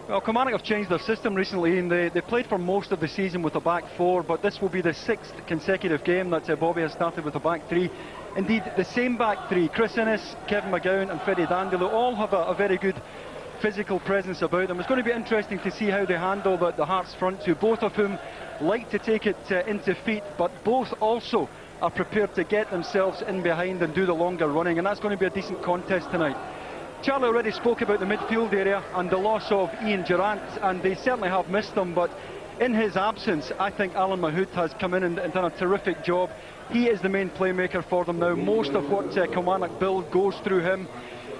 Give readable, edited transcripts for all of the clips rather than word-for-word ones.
Well, Kilmarnock have changed their system recently, and they played for most of the season with a back four, but this will be the 6th consecutive game that Bobby has started with a back three. Indeed, the same back three, Chris Innes, Kevin McGowne and Freddie Dindeleux, all have a very good physical presence about them. It's going to be interesting to see how they handle the Hearts front two, both of whom like to take it into feet, but both also are prepared to get themselves in behind and do the longer running, and that's going to be a decent contest tonight. Charlie already spoke about the midfield area and the loss of Ian Durrant, and they certainly have missed them, but in his absence I think Alan Mahood has come in and done a terrific job. He is the main playmaker for them now. Most of what Kilmarnock build goes through him.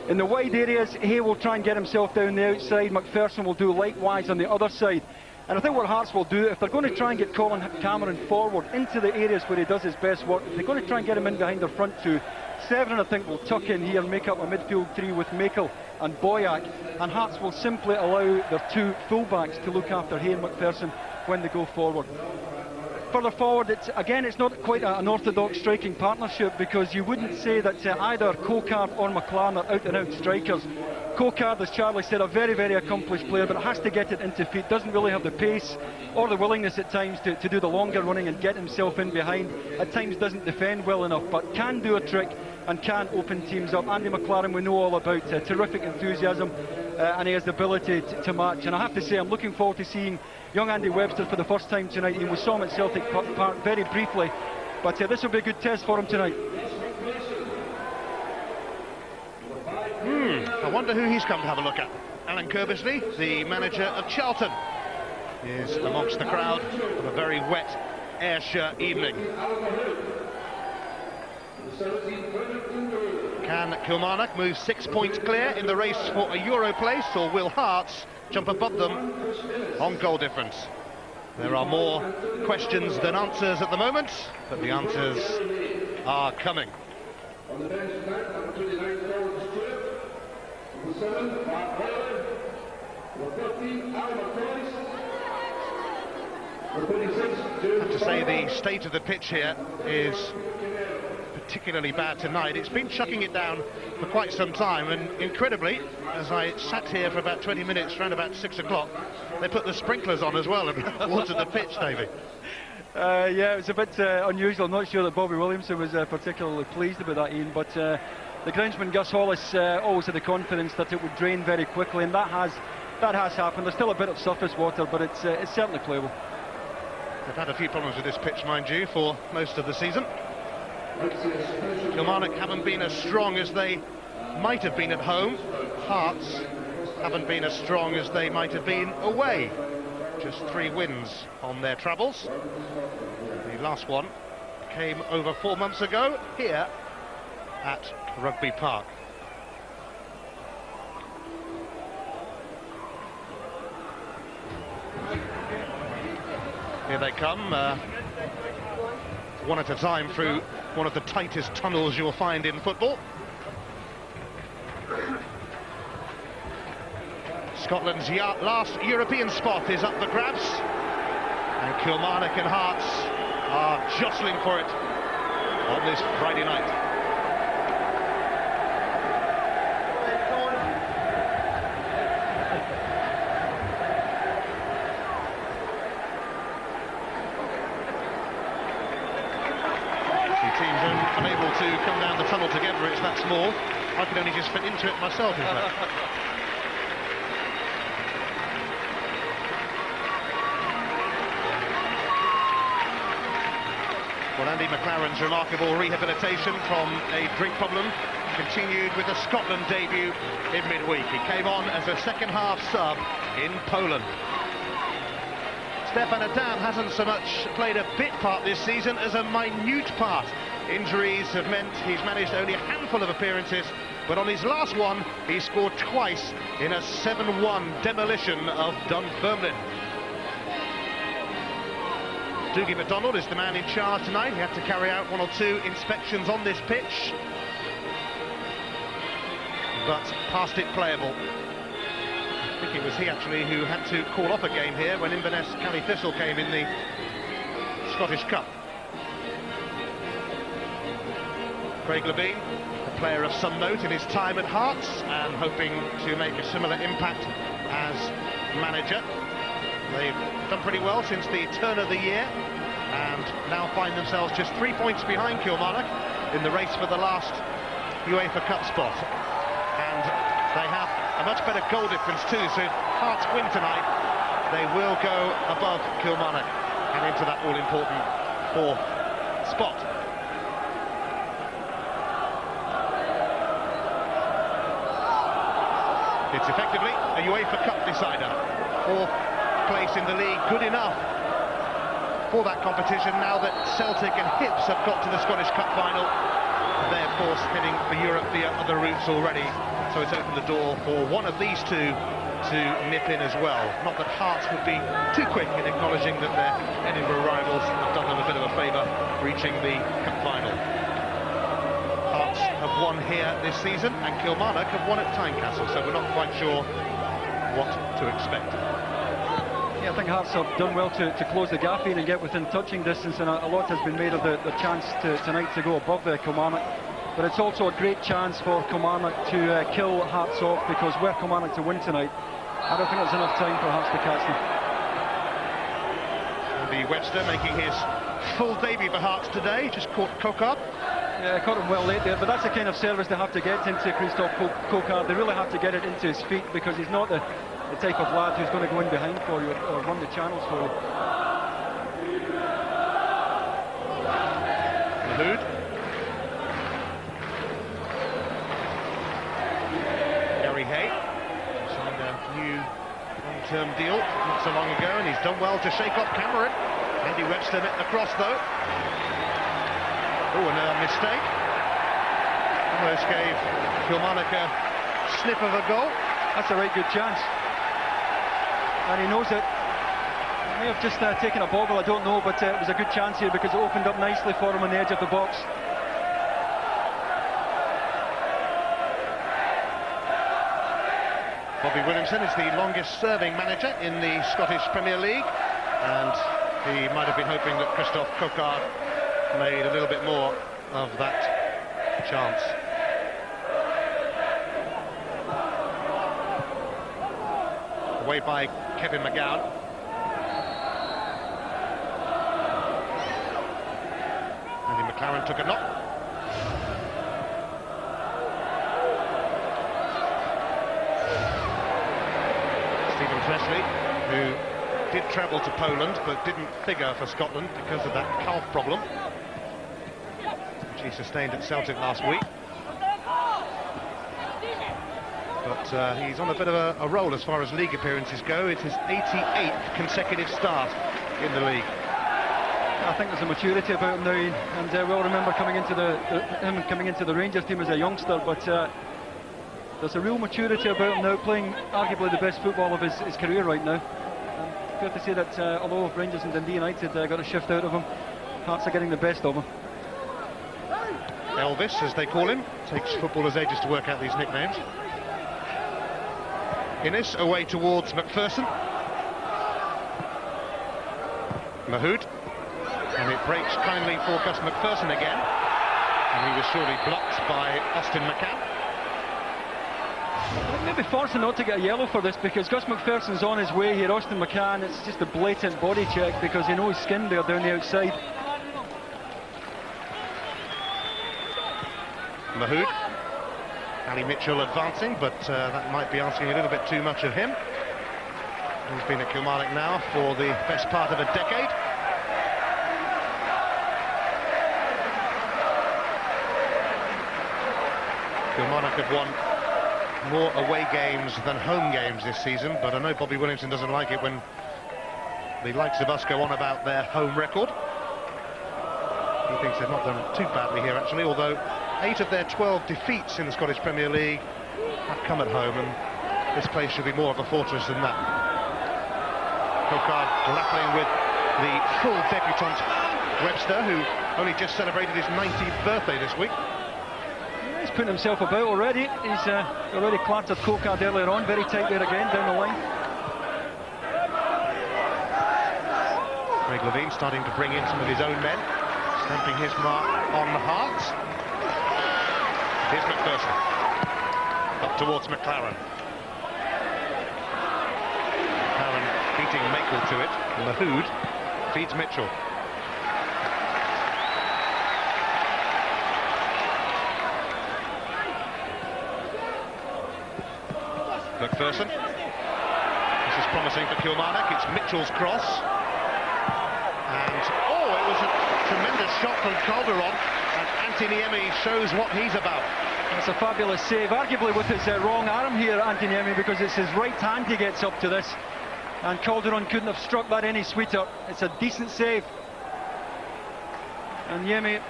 In the wide areas, he will try and get himself down the outside. MacPherson will do likewise on the other side. And I think what Hearts will do, if they're going to try and get Colin Cameron forward into the areas where he does his best work, they're going to try and get him in behind their front two. Severin, I think, will tuck in here and make up a midfield three with Makel and Boyack, and Hearts will simply allow their two full-backs to look after Hay and MacPherson when they go forward. Further forward, it's not quite an orthodox striking partnership, because you wouldn't say that either Cocard or McLaren are out-and-out strikers. Cocard, as Charlie said, a very, very accomplished player, but has to get it into feet, doesn't really have the pace or the willingness at times to do the longer running and get himself in behind. At times doesn't defend well enough, but can do a trick and can open teams up. Andy McLaren we know all about, terrific enthusiasm, and he has the ability to match. And I have to say, I'm looking forward to seeing young Andy Webster for the first time tonight. We saw him at Celtic Park very briefly, but this will be a good test for him tonight. I wonder who he's come to have a look at. Alan Kirbysley, the manager of Charlton, is amongst the crowd on a very wet Ayrshire evening. Can Kilmarnock move 6 points clear in the race for a Euro place, or will Hearts jump above them on goal difference? There are more questions than answers at the moment, but the answers are coming. I have to say the state of the pitch here is particularly bad tonight. It's been chucking it down for quite some time, and incredibly, as I sat here for about 20 minutes, around about 6 o'clock, they put the sprinklers on as well and watered the pitch, Davey. Yeah, it was a bit unusual. I'm not sure that Bobby Williamson was particularly pleased about that, Ian, but the groundsman Gus Hollis always had the confidence that it would drain very quickly, and that has happened. There's still a bit of surface water, but it's certainly playable. They've had a few problems with this pitch, mind you, for most of the season. Kilmarnock haven't been as strong as they might have been at home. Hearts haven't been as strong as they might have been away. Just 3 wins on their travels. The last one came over 4 months ago here at Rugby Park. Here they come, one at a time through one of the tightest tunnels you'll find in football. Scotland's last European spot is up for grabs, and Kilmarnock and Hearts are jostling for it on this Friday night. Unable to come down the tunnel together, it's that small. I could only just fit into it myself, in fact. Well, Andy McLaren's remarkable rehabilitation from a drink problem continued with the Scotland debut in midweek. He came on as a second-half sub in Poland. Stefan Adam hasn't so much played a bit part this season as a minute part. Injuries have meant he's managed only a handful of appearances, but on his last one, he scored twice in a 7-1 demolition of Dunfermline. Dougie MacDonald is the man in charge tonight. He had to carry out 1 or 2 inspections on this pitch, but past it playable. I think it was he actually who had to call off a game here when Inverness Cali Thistle came in the Scottish Cup. Craig Levein, a player of some note in his time at Hearts, and hoping to make a similar impact as manager. They've done pretty well since the turn of the year, and now find themselves just 3 points behind Kilmarnock in the race for the last UEFA Cup spot. And they have a much better goal difference too, so if Hearts win tonight, they will go above Kilmarnock and into that all-important fourth spot. It's effectively a UEFA Cup decider. Fourth place in the league, good enough for that competition now that Celtic and Hibs have got to the Scottish Cup final. They're of course heading for Europe via other routes already, so it's opened the door for one of these two to nip in as well. Not that Hearts would be too quick in acknowledging that their Edinburgh rivals have done them a bit of a favour reaching the Cup final. Hearts have won here this season and Kilmarnock have won at Tynecastle, so we're not quite sure what to expect. Yeah, I think Hearts have done well to close the gap in and get within touching distance, and a lot has been made of the chance tonight to go above Kilmarnock. But it's also a great chance for Kilmarnock to kill Hearts off, because were Kilmarnock to win tonight, I don't think there's enough time for Hearts to catch them. Andy Webster making his full debut for Hearts today, just caught Cocard. Yeah, caught him well late there, but that's the kind of service they have to get into Christophe Cocard. They really have to get it into his feet, because he's not the type of lad who's going to go in behind for you or run the channels for you. Mahood. Gary Hay signed a new long-term deal not so long ago, and he's done well to shake off Cameron. Andy Webster met the cross though. Oh, and a mistake. Almost gave Kilmarnock a sniff of a goal. That's a right good chance. And he knows it. He may have just taken a bobble, I don't know, but it was a good chance here because it opened up nicely for him on the edge of the box. Bobby Williamson is the longest serving manager in the Scottish Premier League, and he might have been hoping that Christophe Cocard made a little bit more of that chance. Away by Kevin McGowne. Andy McLaren took a knock. Stephen Presley, who did travel to Poland but didn't figure for Scotland because of that calf problem which he sustained at Celtic last week. But he's on a bit of a roll as far as league appearances go. It's his 88th consecutive start in the league. I think there's a maturity about him now, and we'll remember him coming into the Rangers team as a youngster, but there's a real maturity about him now, playing arguably the best football of his career right now. Fair to say that although Rangers and Dundee United got a shift out of him, Hearts are getting the best of him. Elvis, as they call him, takes footballers ages to work out these nicknames. Innes away towards MacPherson. Mahood, and it breaks kindly for Gus MacPherson again, and he was surely blocked by Austin McCann. Maybe Forson ought to get a yellow for this, because Gus MacPherson's on his way here. Austin McCann, it's just a blatant body check because he knows skin there down the outside. Mahood. Ali Mitchell advancing, but that might be asking a little bit too much of him. He's been at Kilmarnock now for the best part of a decade. Kilmarnock have won more away games than home games this season, but I know Bobby Williamson doesn't like it when the likes of us go on about their home record. He thinks they've not done too badly here actually, although 8 of their 12 defeats in the Scottish Premier League have come at home, and this place should be more of a fortress than that. Cocard grappling with the full debutant Webster, who only just celebrated his 90th birthday this week. Yeah, he's putting himself about already. He's already clattered Cocard earlier on, very tight there again down the line. Craig Levein starting to bring in some of his own men, stamping his mark on the Hearts. Here's MacPherson, up towards McLaren. equal to it. Mahood feeds Mitchell. MacPherson. This is promising for Kilmarnock. It's Mitchell's cross. And, oh, it was a tremendous shot from Calderon. And Antiniemi shows what he's about. That's a fabulous save, arguably with his wrong arm here, Antiniemi, because it's his right hand he gets up to this. And Calderon couldn't have struck that any sweeter. It's a decent save. And Yemi,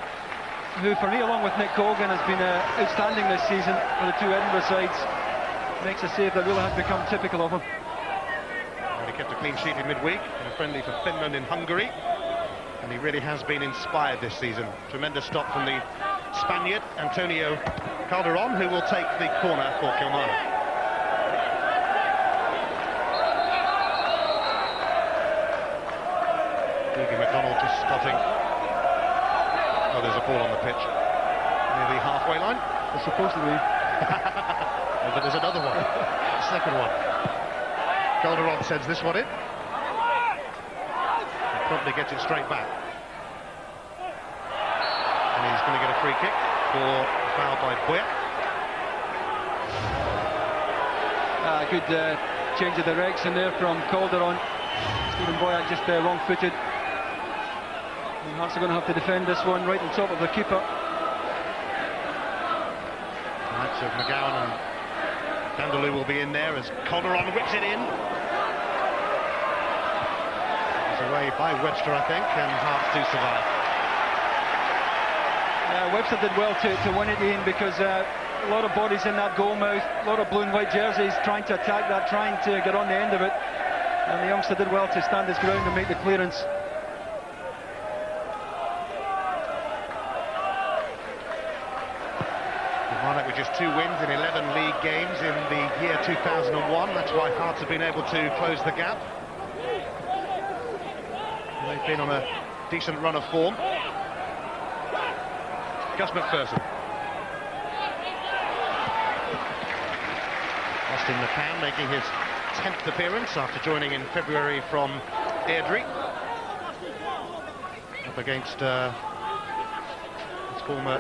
who for me, along with Nick Colgan, has been outstanding this season for the two Edinburgh sides, makes a save that really has become typical of him. And he kept a clean sheet in midweek in a friendly for Finland in Hungary. And he really has been inspired this season. Tremendous stop from the Spaniard, Antonio Calderon, who will take the corner for Kilmarnock. McDonald just spotting. Oh, there's a ball on the pitch near the halfway line. It's supposed to be. Oh, but there's another one. Second one. Calderon sends this one in. He promptly gets it straight back. And he's going to get a free kick for a foul by Boyer. Good change of direction there from Calderon. Stephen Boyer just wrong-footed. And Hearts are going to have to defend this one right on top of the keeper. Right, so McGowne and Dindeleux will be in there as Calderon whips it in. It's away by Webster, I think, and Hearts do survive. Webster did well to win it, Ian, because a lot of bodies in that goal mouth, a lot of blue and white jerseys trying to attack that, trying to get on the end of it. And the youngster did well to stand his ground and make the clearance. Kilmarnock with just 2 wins in 11 league games in the year 2001. That's why Hearts have been able to close the gap. They've been on a decent run of form. Gus MacPherson. Austin McCann making his 10th appearance after joining in February from Airdrie. Up against his former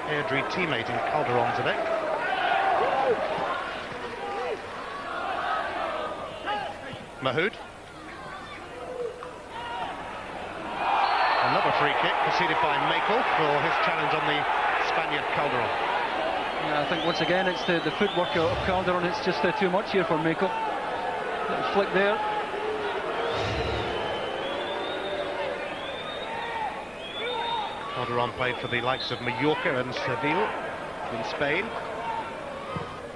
Airdrie teammate in Calderon today. Mahood. Another free kick conceded by Makel for his challenge on the Spaniard Calderon. Yeah, I think once again it's the footwork of Calderon. It's just too much here for Makel. Little flick there. Calderon played for the likes of Mallorca and Seville in Spain.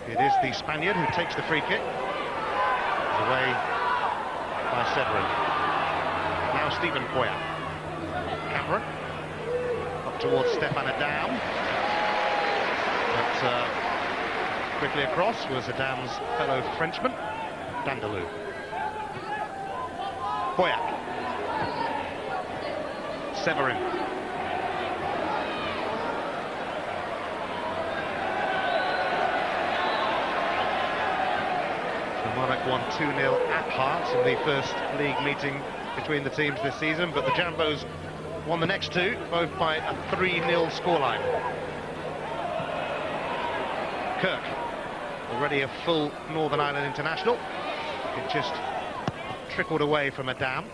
It is the Spaniard who takes the free kick. It's away by Severin. Now Stephen Boyer. Cameron up towards Stefan Adam. But quickly across was Adam's fellow Frenchman, Dindeleux. Boyac. Severin. Kilmarnock won 2-0 at Hearts in the first league meeting between the teams this season, but the Jambos won the next two, both by a 3-0 scoreline. Kirk, already a full Northern Ireland international. It just trickled away from Adam,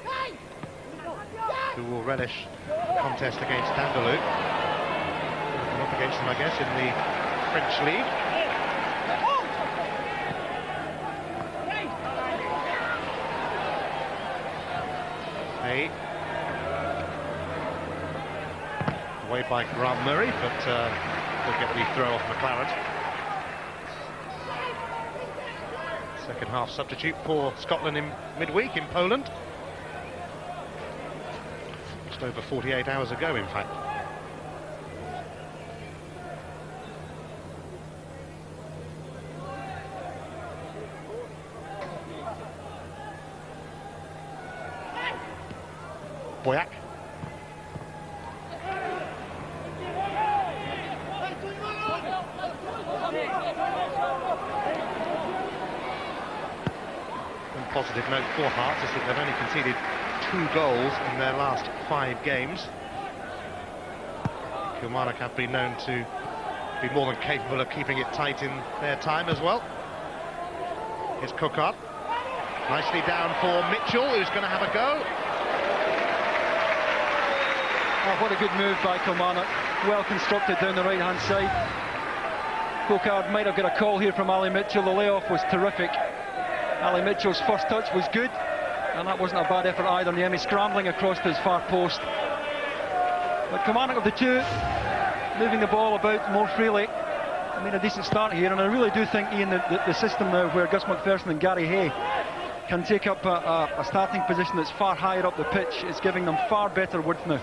who will relish the contest against Dindeleux. Up against him, I guess, in the French league. Hey. Away by Grant Murray, but he'll get the throw off McLaren. Second half substitute for Scotland in midweek in Poland. Just over 48 hours ago, in fact. Boyac. positive note for Hearts is that they've only conceded 2 goals in their last 5 games. Kilmarnock have been known to be more than capable of keeping it tight in their time as well. Here's Cocard. Nicely down for Mitchell, who's going to have a go. Oh, what a good move by Kilmarnock. Well constructed down the right-hand side. Cocard might have got a call here from Ali Mitchell. The layoff was terrific. Ali Mitchell's first touch was good, and that wasn't a bad effort either. Niemi scrambling across to his far post. But Kilmarnock of the two, moving the ball about more freely. I mean, a decent start here, and I really do think, Ian, the system now where Gus MacPherson and Gary Hay can take up a starting position that's far higher up the pitch is giving them far better width now.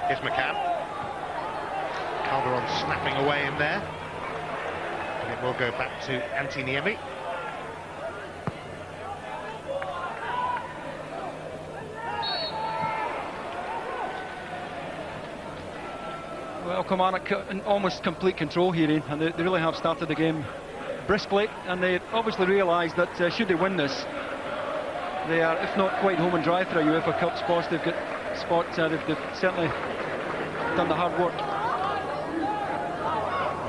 Here's McCann. Calderon snapping away in there. And it will go back to Antti Niemi. Well, Kilmarnock in almost complete control here, Ian, and they really have started the game briskly, and they obviously realise that should they win this, they are, if not quite home and dry for a UEFA Cup spot. They've got spots, they've certainly done the hard work.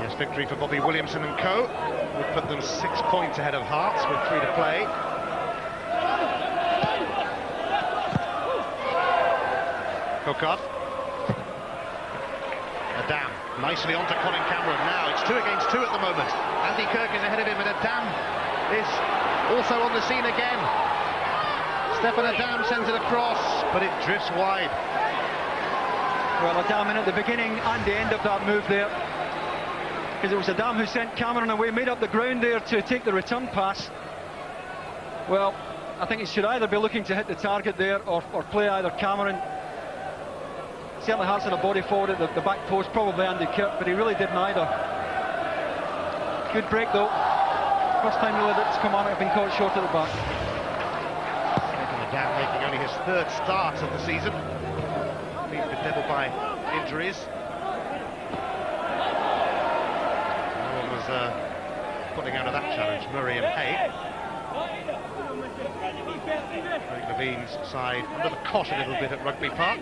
Yes, victory for Bobby Williamson and co. Would put them 6 points ahead of Hearts with 3 to play. Cocard. Adam nicely onto Colin Cameron. Now it's 2 against 2 at the moment. Andy Kirk is ahead of him, and Adam is also on the scene again. Stefan Adam sends it across, but it drifts wide. Well, Adam in at the beginning and the end of that move there, because it was Adam who sent Cameron away, made up the ground there to take the return pass. Well, I think he should either be looking to hit the target there or play either Cameron. Certainly Hearts had a body forward at the back post, probably Andy Kirk, but he really did neither. Good break though. First time really that Kilmarnock have been caught short at the back. Adam making only his 3rd start of the season. Being bedeviled by injuries. No one was putting out of that challenge, Murray and Hay. Craig Levine's side under the cosh a little bit at Rugby Park.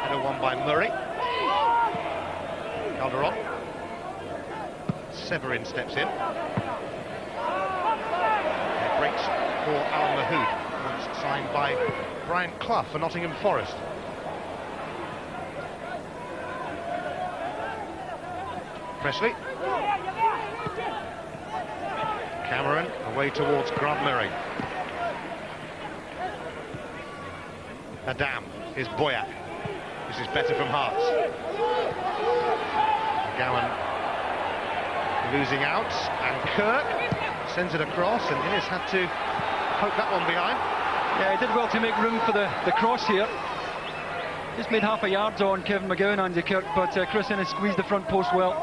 Header won by Murray. Calderon. Severin steps in. It breaks for Alan Mahood, once signed by Brian Clough for Nottingham Forest. Presley. Cameron away towards Grant Murray. Adam is Boyack. This is better from Hearts. McGowne losing out, and Kirk sends it across, and Innes had to poke that one behind. Yeah, he did well to make room for the cross here. Just made half a yard on Kevin McGowne, Andy Kirk, but Chris Innes squeezed the front post well.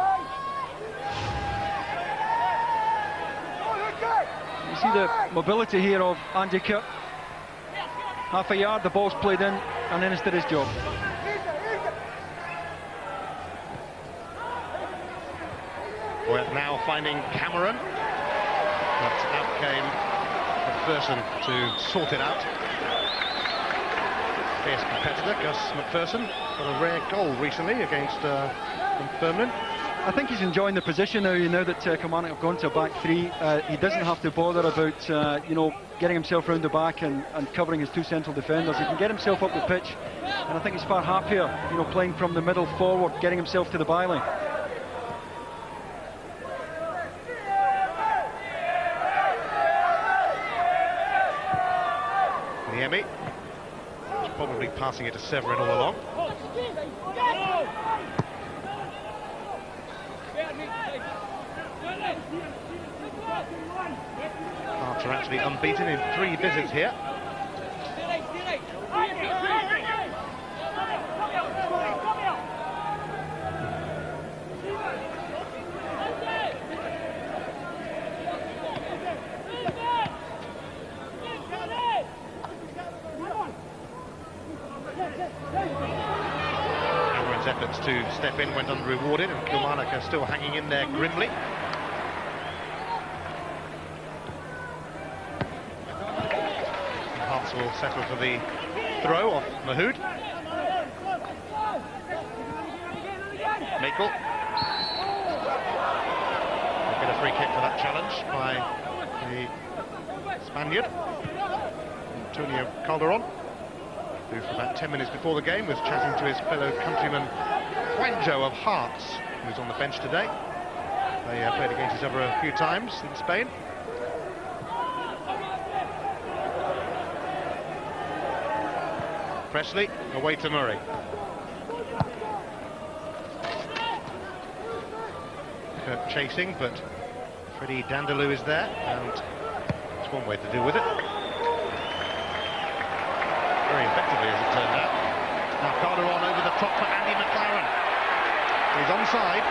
You see the mobility here of Andy Kirk. Half a yard, the ball's played in, and Innes did his job. We're now finding Cameron, but out came MacPherson to sort it out. Fierce competitor, Gus MacPherson, got a rare goal recently against Dunfermline. I think he's enjoying the position now. You know that Kilmarnock have gone to a back 3. He doesn't have to bother about getting himself round the back and covering his 2 central defenders. He can get himself up the pitch, and I think he's far happier, playing from the middle forward, getting himself to the byline. Niemi, probably passing it to Severin all along. Hearts are actually unbeaten in 3 visits here. chance to step in went unrewarded, and Kilmarnock are still hanging in there grimly. Hearts will settle for the throw off Mahood. Michael. They'll get a free kick for that challenge by the Spaniard, Antonio Calderon, who for about 10 minutes before the game was chatting to his fellow countryman Juanjo of Hearts, who's on the bench today. They played against each other a few times in Spain. Presley away to Murray. Chasing, but Freddie Dindeleux is there, and it's one way to deal with it. Very effectively, as it turned out. Now Calderon over the top for Andy McLaren. He's onside.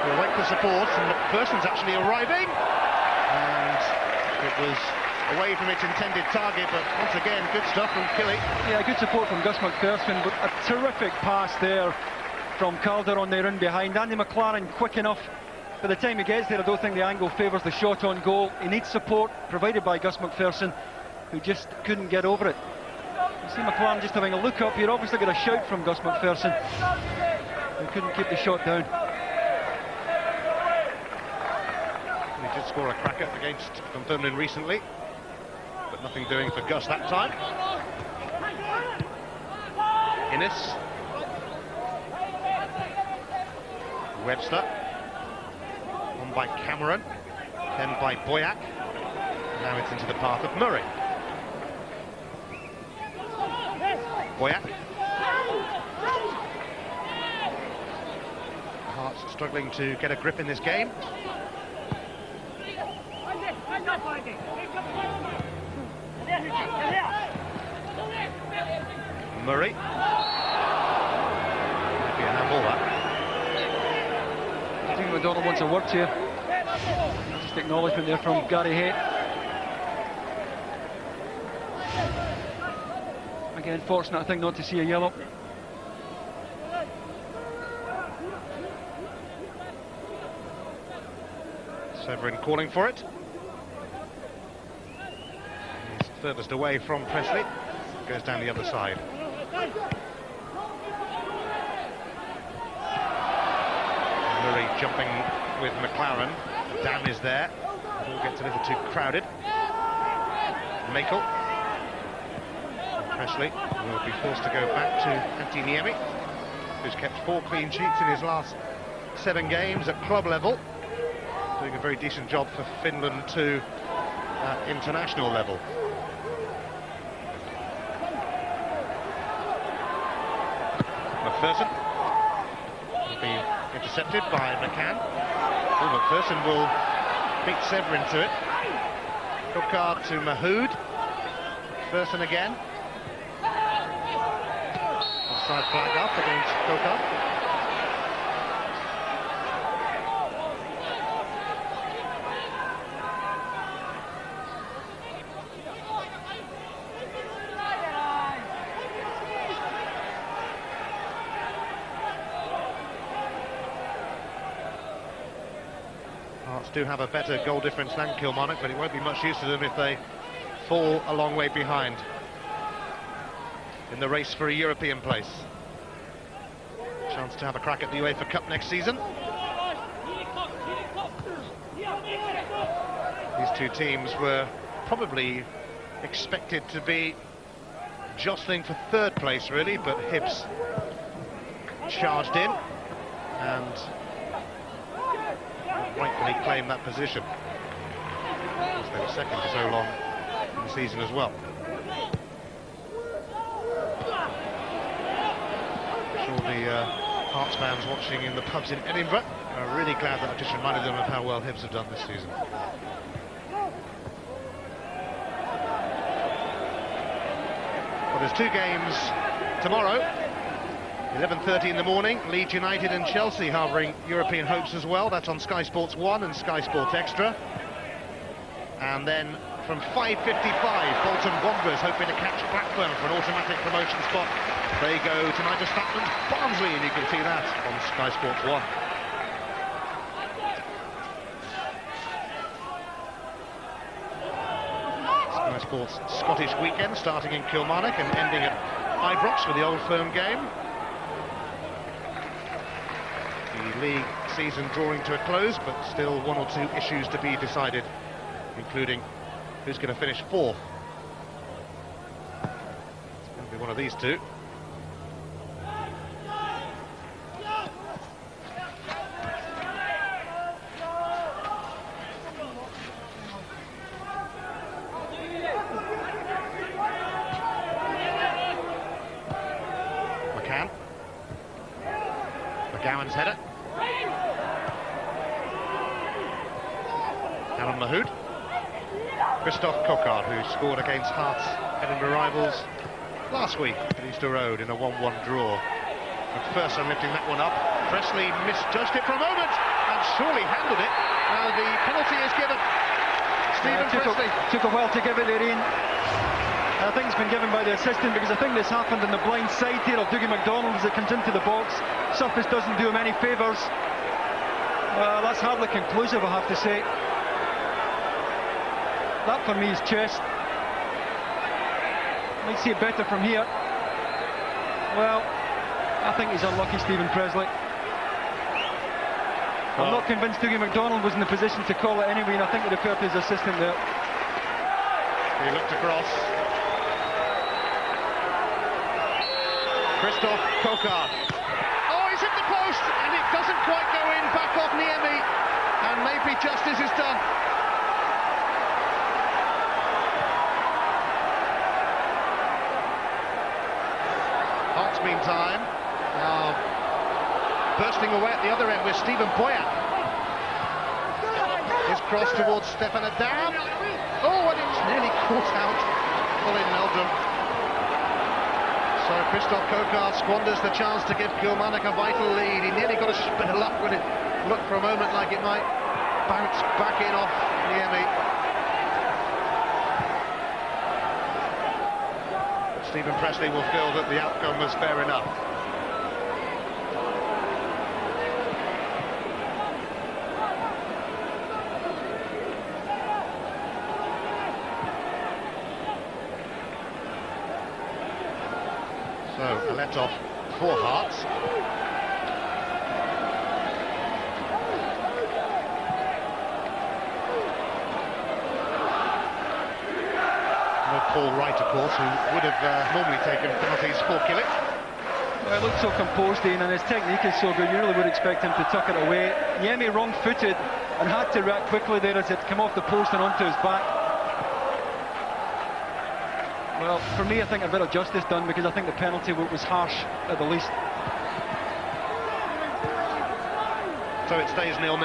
We'll wait for support, and MacPherson's actually arriving. And it was away from its intended target, but once again, good stuff from Killie. Yeah, good support from Gus MacPherson, but a terrific pass there from Calderon there in behind. Andy McLaren quick enough. By the time he gets there, I don't think the angle favours the shot on goal. He needs support provided by Gus MacPherson, who just couldn't get over it. You see McLaren just having a look up here. Obviously got a shout from Gus MacPherson, who couldn't keep the shot down. He did score a cracker against Dunfermline recently, but nothing doing for Gus that time. Innes. Webster. On by Cameron. Then by Boyack. Now it's into the path of Murray. Boyack. Hearts struggling to get a grip in this game. Murray. Maybe a handball that. I think McDonald wants a word here. Just acknowledgement there from Gary Hay. Again, fortunate I think not to see a yellow. Severin calling for it. He's furthest away from Presley. Goes down the other side. Murray jumping with McLaren. The dam is there. It all gets a little too crowded. Michael. Presley will be forced to go back to Antiniemi, who's kept 4 clean sheets in his last 7 games at club level. Doing a very decent job for Finland too at international level. MacPherson will be intercepted by McCann. Well, MacPherson will beat Severin to it. Cocard to Mahood. MacPherson again. Offside flag up against Cocard. Do have a better goal difference than Kilmarnock, but it won't be much use to them if they fall a long way behind in the race for a European place. Chance to have a crack at the UEFA Cup next season. These two teams were probably expected to be jostling for 3rd place really, but Hibs charged in and rightfully claim that position, because they were second for so long in the season as well. I'm sure the Hearts fans watching in the pubs in Edinburgh are really glad that I just reminded them of how well Hibs have done this season. Well, there's 2 games tomorrow. 11:30 in the morning, Leeds United and Chelsea harbouring European hopes as well. That's on Sky Sports 1 and Sky Sports Extra. And then from 5:55, Bolton Wanderers hoping to catch Blackburn for an automatic promotion spot They go to Nigel Statland's Barnsley, and you can see that on Sky Sports 1. Sky Sports Scottish weekend starting in Kilmarnock and ending at Ibrox with the Old Firm game. The league season drawing to a close, but still one or two issues to be decided, including who's going to finish fourth. It's going to be one of these two. McGowan's header. Mahood. Cocard, who scored against Hearts Edinburgh rivals last week at Easter Road in a 1-1 draw. MacPherson lifting that one up. Presley misjudged it for a moment and surely handled it. The penalty is given. Stephen Presley. Took a while to give it in. I think it's been given by the assistant, because I think this happened on the blind side here of Dougie McDonald as it comes into the box. Surface doesn't do him any favours. That's hardly conclusive, I have to say. That for me is chest. Might see it better from here. Well, I think he's unlucky, Stephen Presley. I'm not convinced Dougie McDonald was in the position to call it anyway, and I think he referred to his assistant there. He looked across. Cocard. Oh, he's hit the post, and it doesn't quite go in. Back off Niemi, and maybe justice is done. Hearts, meantime, now bursting away at the other end with Stephen Boyer. His cross towards Stefan Adam. Oh, and it's nearly caught out. Colin Meldrum. So Cocard squanders the chance to give Kilmarnock a vital lead. He nearly got a spit of luck when it looked for a moment like it might bounce back in off Niemi. Stephen Presley will feel that the outcome was fair enough. So, a let-off for Hearts. No Paul Wright, of course, who would have normally taken penalties for Killie. Well, he looks so composed, Ian, and his technique is so good, you really would expect him to tuck it away. Niemi wrong-footed and had to react quickly there as it came off the post and onto his back. Well, for me, I think a bit of justice done, because I think the penalty was harsh at the least. So it stays 0-0.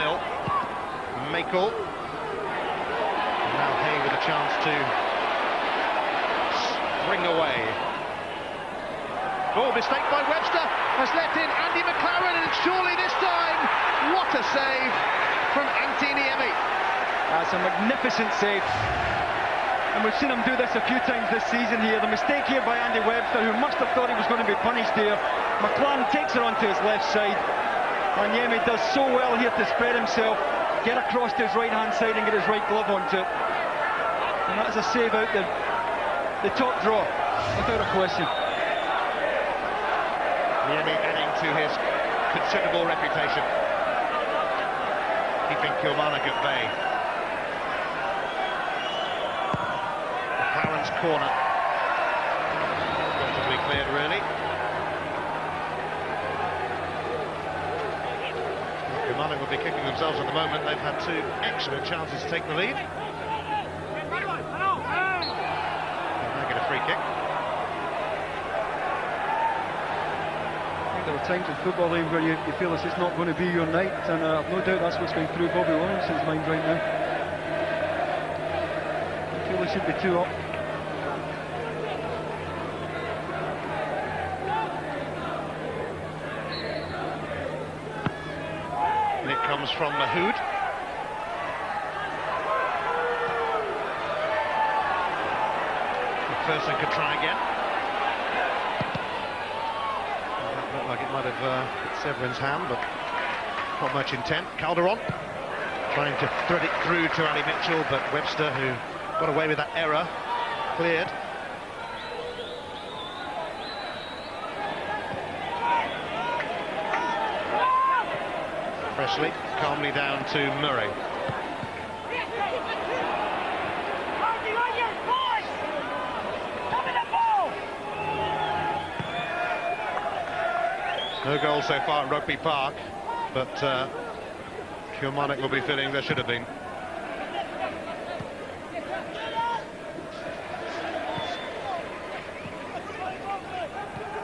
Michael. Now Hay with a chance to spring away. Oh, mistake by Webster has let in Andy McLaren, and surely this time, what a save from Antti Niemi. That's a magnificent save. And we've seen him do this a few times this season here. The mistake here by Andy Webster, who must have thought he was going to be punished here. McLaren takes it onto his left side. And Niemi does so well here to spread himself, get across to his right-hand side and get his right glove onto it. And that's a save out the top draw, without a question. Niemi adding to his considerable reputation, keeping Kilmarnock at bay. Corner. Comfortably cleared, really. Kilmarnock will be kicking themselves at the moment. They've had two excellent chances to take the lead. They'll now get a free kick. I think there are times in football league where you feel as it's not going to be your night, and I've no doubt that's what's going through Bobby Williamson's mind right now. I feel there should be two up. Comes from Mahood. MacPherson could try again. looked like it might have hit Severin's hand, but not much intent. Calderon trying to thread it through to Ali Mitchell, but Webster, who got away with that error, cleared. Presley calmly down to Murray. No goal so far at Rugby Park, but Kilmarnock will be feeling there should have been.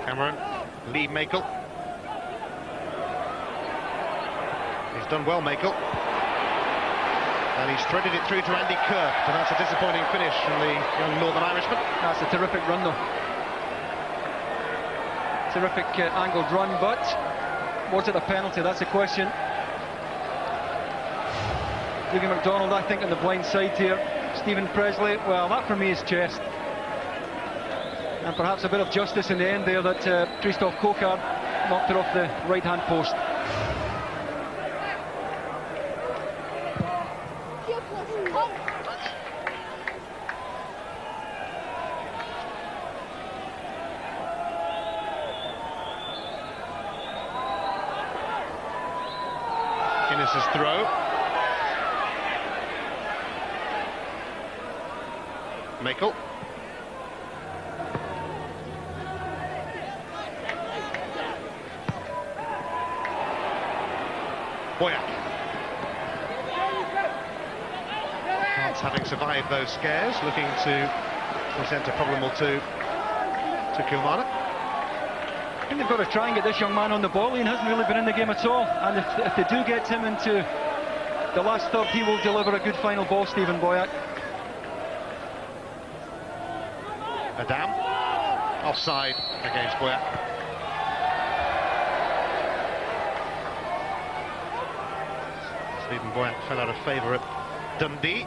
Cameron, Lee Makel. He's done well, Makel. And he's threaded it through to Andy Kirk, but that's a disappointing finish from the young Northern Irishman. That's a terrific run, though. Terrific angled run, but was it a penalty? That's the question. Dougie MacDonald, I think, on the blind side here. Stephen Presley, well, that for me is chest. And perhaps a bit of justice in the end there that Christophe Cocard knocked it off the right-hand post. Guinness's throw. Makel. Boyack. Hearts, having survived those scares, looking to present a problem or two to Kilmarnock. I think they've got to try and get this young man on the ball. He hasn't really been in the game at all, and if they do get him into the last third, he will deliver a good final ball, Stephen Boyack. Adam, offside against Boyack. Stephen Boyack fell out of favour at Dundee.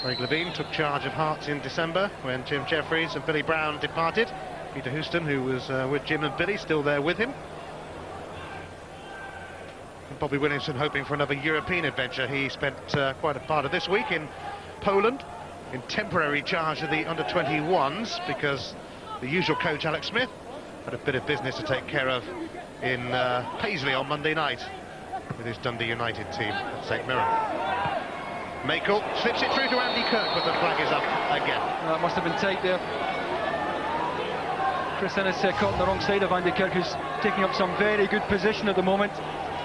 Craig Levine took charge of Hearts in December when Jim Jeffries and Billy Brown departed. Peter Houston, who was with Jim and Billy, still there with him. And Bobby Williamson hoping for another European adventure. He spent quite a part of this week in Poland in temporary charge of the under-21s because the usual coach Alex Smith had a bit of business to take care of in Paisley on Monday night with his Dundee United team at St Mirren. Makel slips it through to Andy Kirk, but the flag is up again. That must have been tight there. Chris Innes caught on the wrong side of Andy Kirk, who's taking up some very good position at the moment.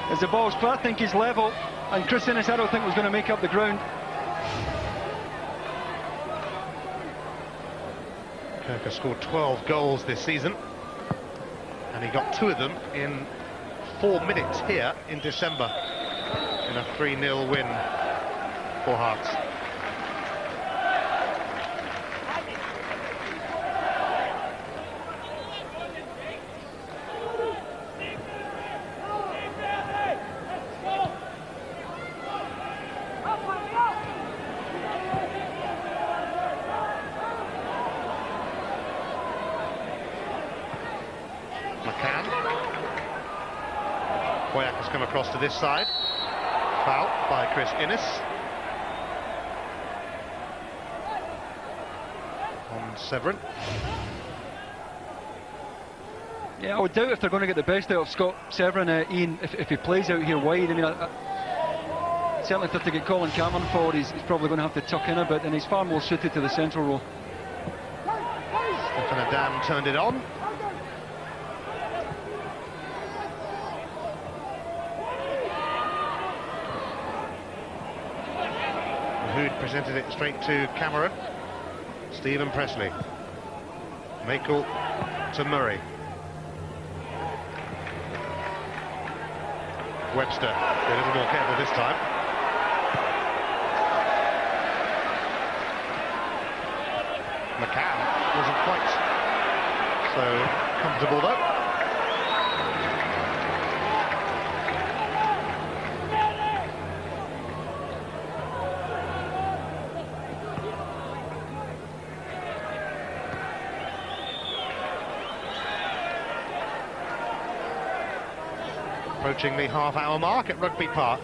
As the ball's played, I think he's level, and Chris Innes, I don't think, was going to make up the ground. Kirk has scored 12 goals this season, and he got 2 of them in 4 minutes here in December in a 3-0 win for Hearts. McCann. Boyack has come across to this side. Foul by Chris Innes. On Severin. Yeah, I would doubt if they're going to get the best out of Scott Severin, Ian, if he plays out here wide. I mean, certainly if they're to get Colin Cameron forward, he's probably going to have to tuck in a bit, and he's far more suited to the central role. Stefan Adam turned it on. Mahood presented it straight to Cameron. Stephen Presley. Makel to Murray. Webster, a little more careful this time. McCann wasn't quite so comfortable though. Approaching the half-hour mark at Rugby Park.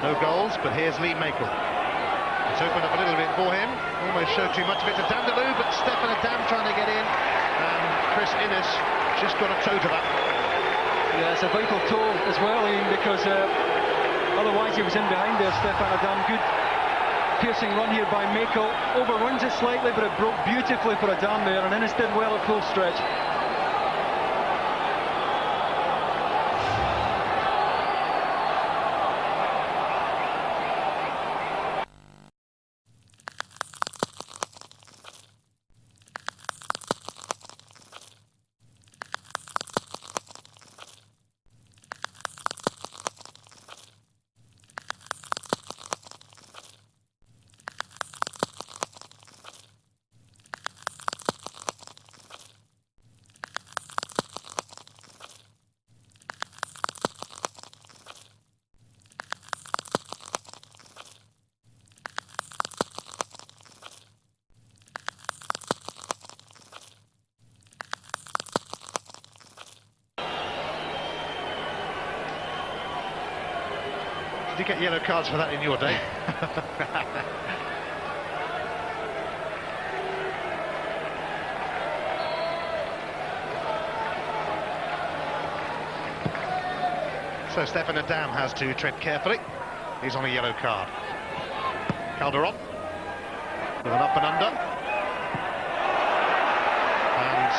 No goals, but here's Lee Makel. It's opened up a little bit for him. Almost showed too much of it to Dindeleux, but Stefan Adam trying to get in. And Chris Innes just got a toe to that. Yeah, it's a vital toe as well, Ian, because otherwise he was in behind there, Stefan Adam. Good piercing run here by Makel. Overruns it slightly, but it broke beautifully for Adam there, and Innes did well at full stretch. Did you get yellow cards for that in your day? So Stefan Adam has to tread carefully. He's on a yellow card. Calderon with an up and under. And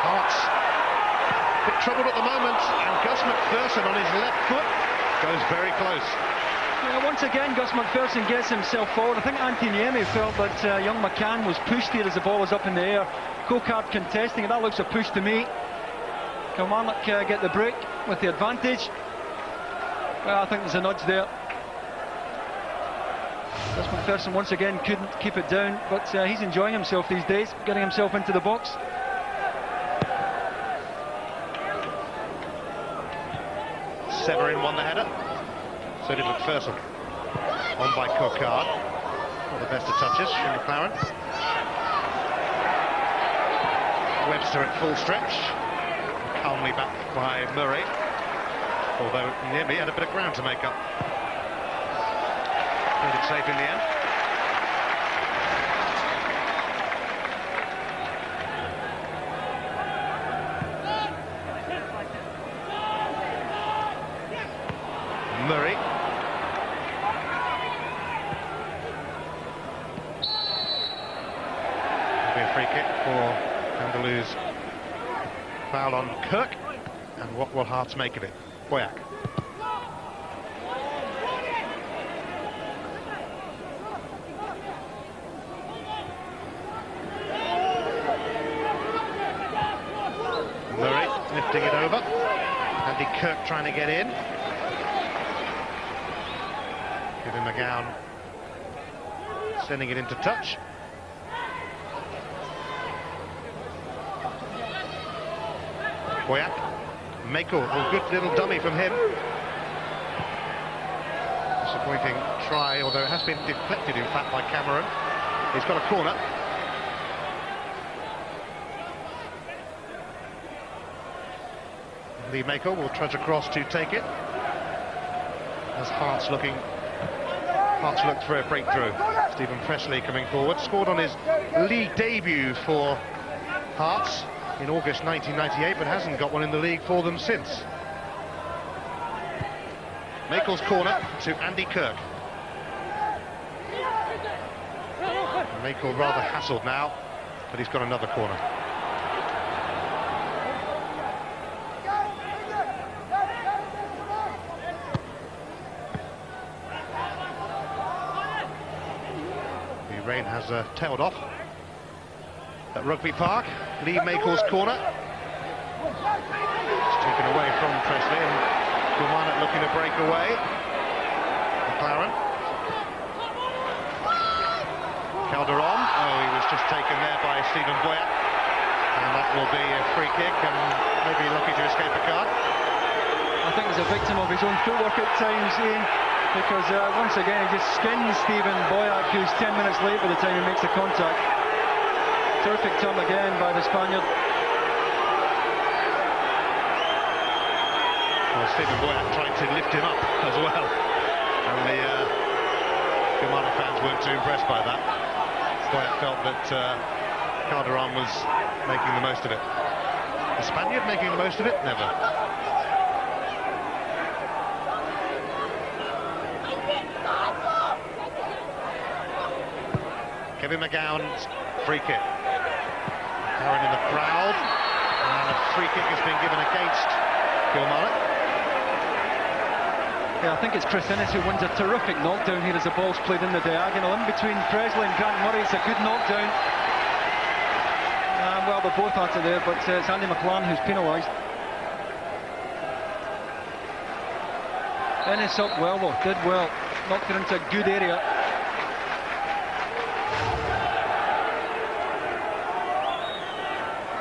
Hearts a bit troubled at the moment. And Gus MacPherson on his left foot goes very close. Yeah, once again, Gus MacPherson gets himself forward. I think Antiniemi felt that young McCann was pushed here as the ball was up in the air. Cocard contesting it. That looks a push to me. Kilmarnock get the break with the advantage. Well, I think there's a nudge there. Gus MacPherson once again couldn't keep it down, but he's enjoying himself these days, getting himself into the box. Severin won the header. So did MacPherson. On by Cocard. Not the best of touches from McLaren. Webster at full stretch. Calmly back by Murray. Although Niemi had a bit of ground to make up. Played it safe in the end. Murray. There'll be a free kick for Dindeleux's foul on Kirk. And what will Hearts make of it? Boyack. Murray lifting it over. Andy Kirk trying to get in. Giving McGowne sending it into touch. Boyack. Makel, a good little dummy from him. Disappointing try, although it has been deflected in fact by Cameron. He's got a corner. Lee Makel will trudge across to take it. As Hearts look for a breakthrough. Stephen Presley coming forward, scored on his league debut for Hearts in August 1998, but hasn't got one in the league for them since. Makel's corner to Andy Kirk. Makel rather hassled now, but he's got another corner. The rain has tailed off at Rugby Park. Lee Makel's corner. It's taken away from Presley, and Kilmarnock looking to break away. McLaren. Calderon. Oh, he was just taken there by Stephen Boyack. And that will be a free kick, and maybe lucky to escape a card. I think he's a victim of his own footwork at times, Ian, because once again he just skins Stephen Boyack, who's 10 minutes late by the time he makes the contact. Terrific turn again by the Spaniard. Well, Stephen Boyack trying to lift him up as well. And the Kilmarnock fans weren't too impressed by that. Boyack felt that Calderon was making the most of it. The Spaniard making the most of it? Never. Kevin McGowne's free kick. McLaren in the crowd, and a free kick has been given against Kilmarnock. Yeah, I think it's Chris Innes who wins a terrific knockdown here as the ball's played in the diagonal. In between Presley and Grant Murray, it's a good knockdown. Well, they're both at it there, but it's Andy McLaren who's penalised. Innes up well though, did well. Knocked it into a good area.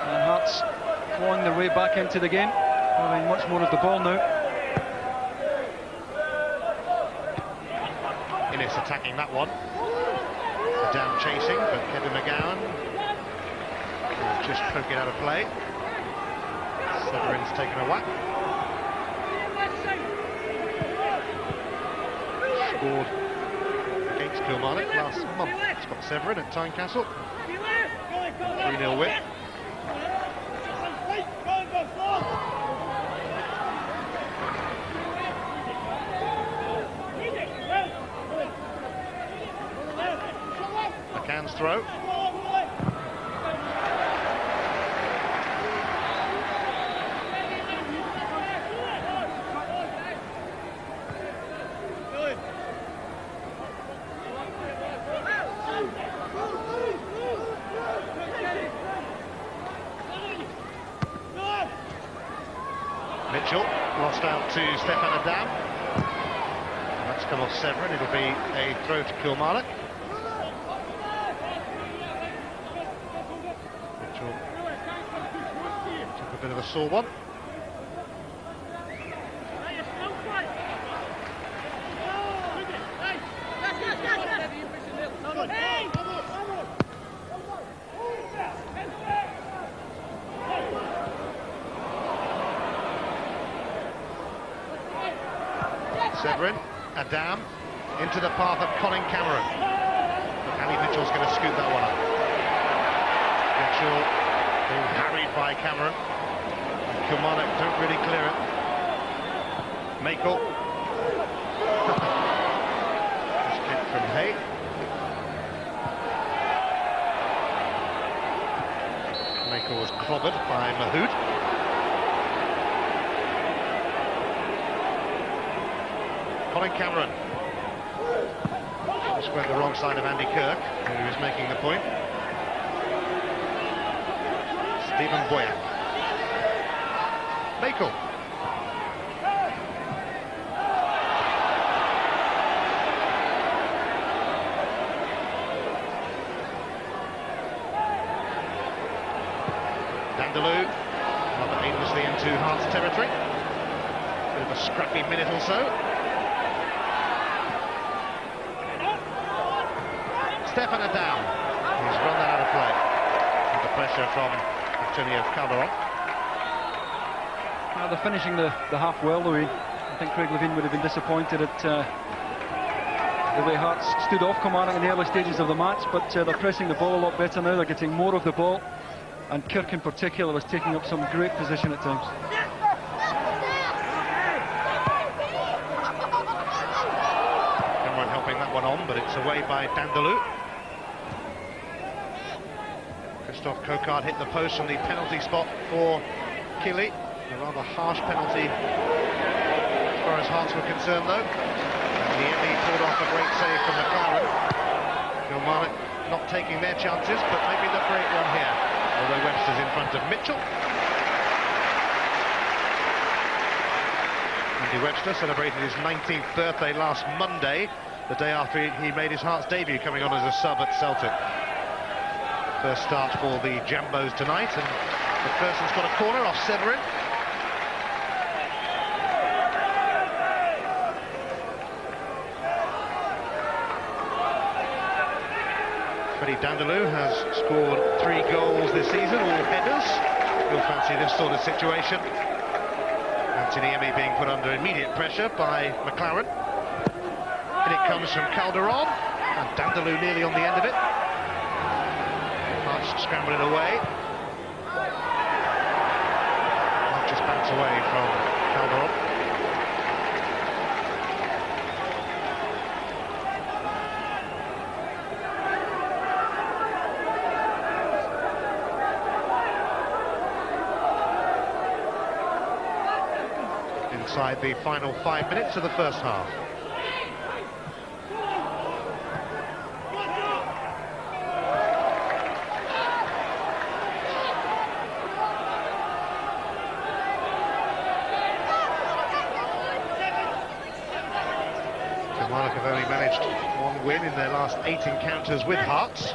And Hearts clawing their way back into the game, having much more of the ball now. Innes attacking that one. Down chasing, but Kevin McGowne will just poke it out of play. Severin's taken a whack. Scored against Kilmarnock last month. Scott Severin at Tynecastle. 3-0 win. McCann's throw. Mitchell lost out to Stefan Adam. That's come off Severin. It'll be a throw to Kilmarnock. Mitchell took a bit of a sore one. Severin, Adam, into the path of Colin Cameron. But Ali Mitchell's going to scoop that one up. Mitchell being harried by Cameron. And Kilmarnock don't really clear it. Makel. This kick from Hay. Makel was clobbered by Mahood. Colin Cameron just went the wrong side of Andy Kirk, who was making the point. Stephen Boyack. Makel. Dindeleux rather aimlessly into Hearts territory. Bit of a scrappy minute or so. Stefan Adam, he's run that out of play under pressure from Antonio Calderon. They're finishing the half well though. I think Craig Levein would have been disappointed at the way Hearts stood off Kilmarnock in the early stages of the match, but they're pressing the ball a lot better now. They're getting more of the ball, and Kirk in particular is taking up some great position at times. Cameron helping that one on, but it's away by Dindeleux. Cocard hit the post from the penalty spot for Killie. A rather harsh penalty as far as Hearts were concerned though. And the Emmy pulled off a great save from McLaren. Kilmarnock not taking their chances, but maybe the great one here. Although Webster's in front of Mitchell. Andy Webster celebrated his 19th birthday last Monday, the day after he made his Hearts debut, coming on as a sub at Celtic. First start for the Jambos tonight, and MacPherson's got a corner off Severin. Freddie Dindeleux has scored 3 goals this season, all headers. You'll fancy this sort of situation. And Niemi being put under immediate pressure by McLaren. And it comes from Calderon, and Dindeleux nearly on the end of it. March scrambling away. March just backs away from Calderon. Inside the final 5 minutes of the first half. Kilmarnock have only managed one win in their last 8 encounters with Hearts.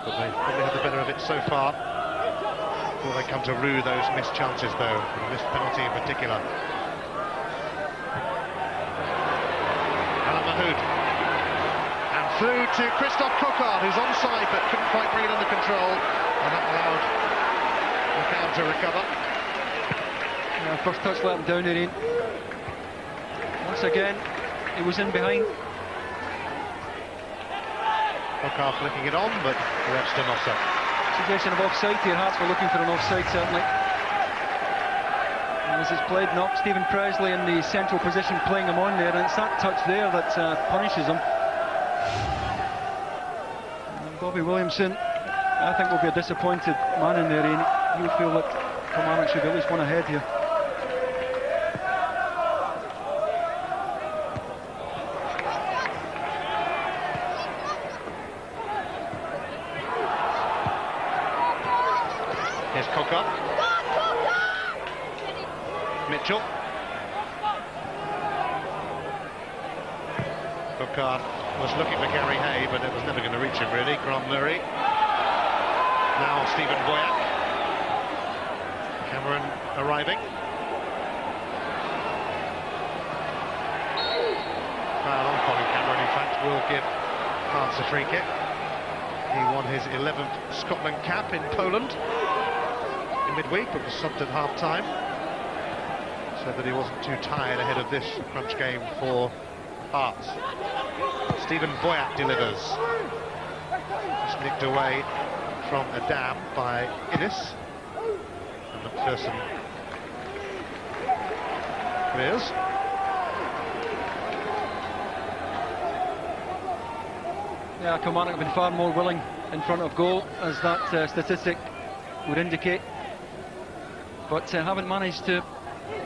But they've probably had the better of it so far. Before they come to rue those missed chances, though, and the missed penalty in particular. Mahood. And through to Cocard, who's onside but couldn't quite bring it under control, and that allowed McGowne to recover. First touch let him down there, Ian. Once again, he was in behind. Cocard flicking it on, but the ref's still offside. Suggestion of offside here. Hearts were looking for an offside, certainly. And as it's played, knocked Stephen Presley in the central position, playing him on there, and it's that touch there that punishes him. And Bobby Williamson, I think, will be a disappointed man in there, Ian. He'll feel that Kilmarnock should be at least one ahead here. Here's Cocard. Mitchell. Cocard was looking for Gary Hay, but it was never going to reach him, really. Grant Murray. Now Stephen Boyack. Cameron arriving. Foul on Colin Cameron, in fact, will give Hearts a free kick. He won his 11th Scotland cap in Poland in midweek, but was subbed at half-time, so that he wasn't too tired ahead of this crunch game for Hearts. Stephen Boyack delivers. Just nicked away from a dam by Innes. And MacPherson clears. Yeah, Kilmarnock have been far more willing in front of goal, as that statistic would indicate, but haven't managed to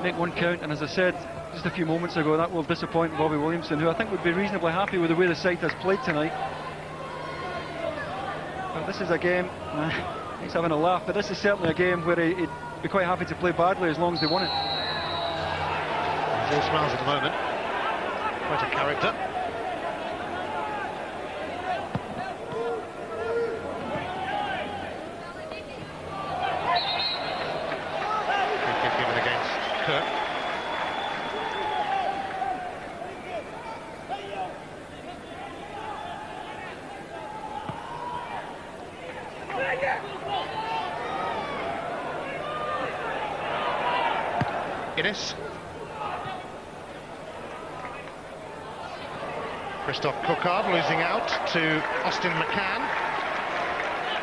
make one count. And as I said just a few moments ago, that will disappoint Bobby Williamson, who I think would be reasonably happy with the way the side has played tonight. Well, this is a game, he's having a laugh, but this is certainly a game where he'd be quite happy to play badly as long as they won it. He's all smiles at the moment. Quite a character. Innes. Cocard losing out to Austin McCann,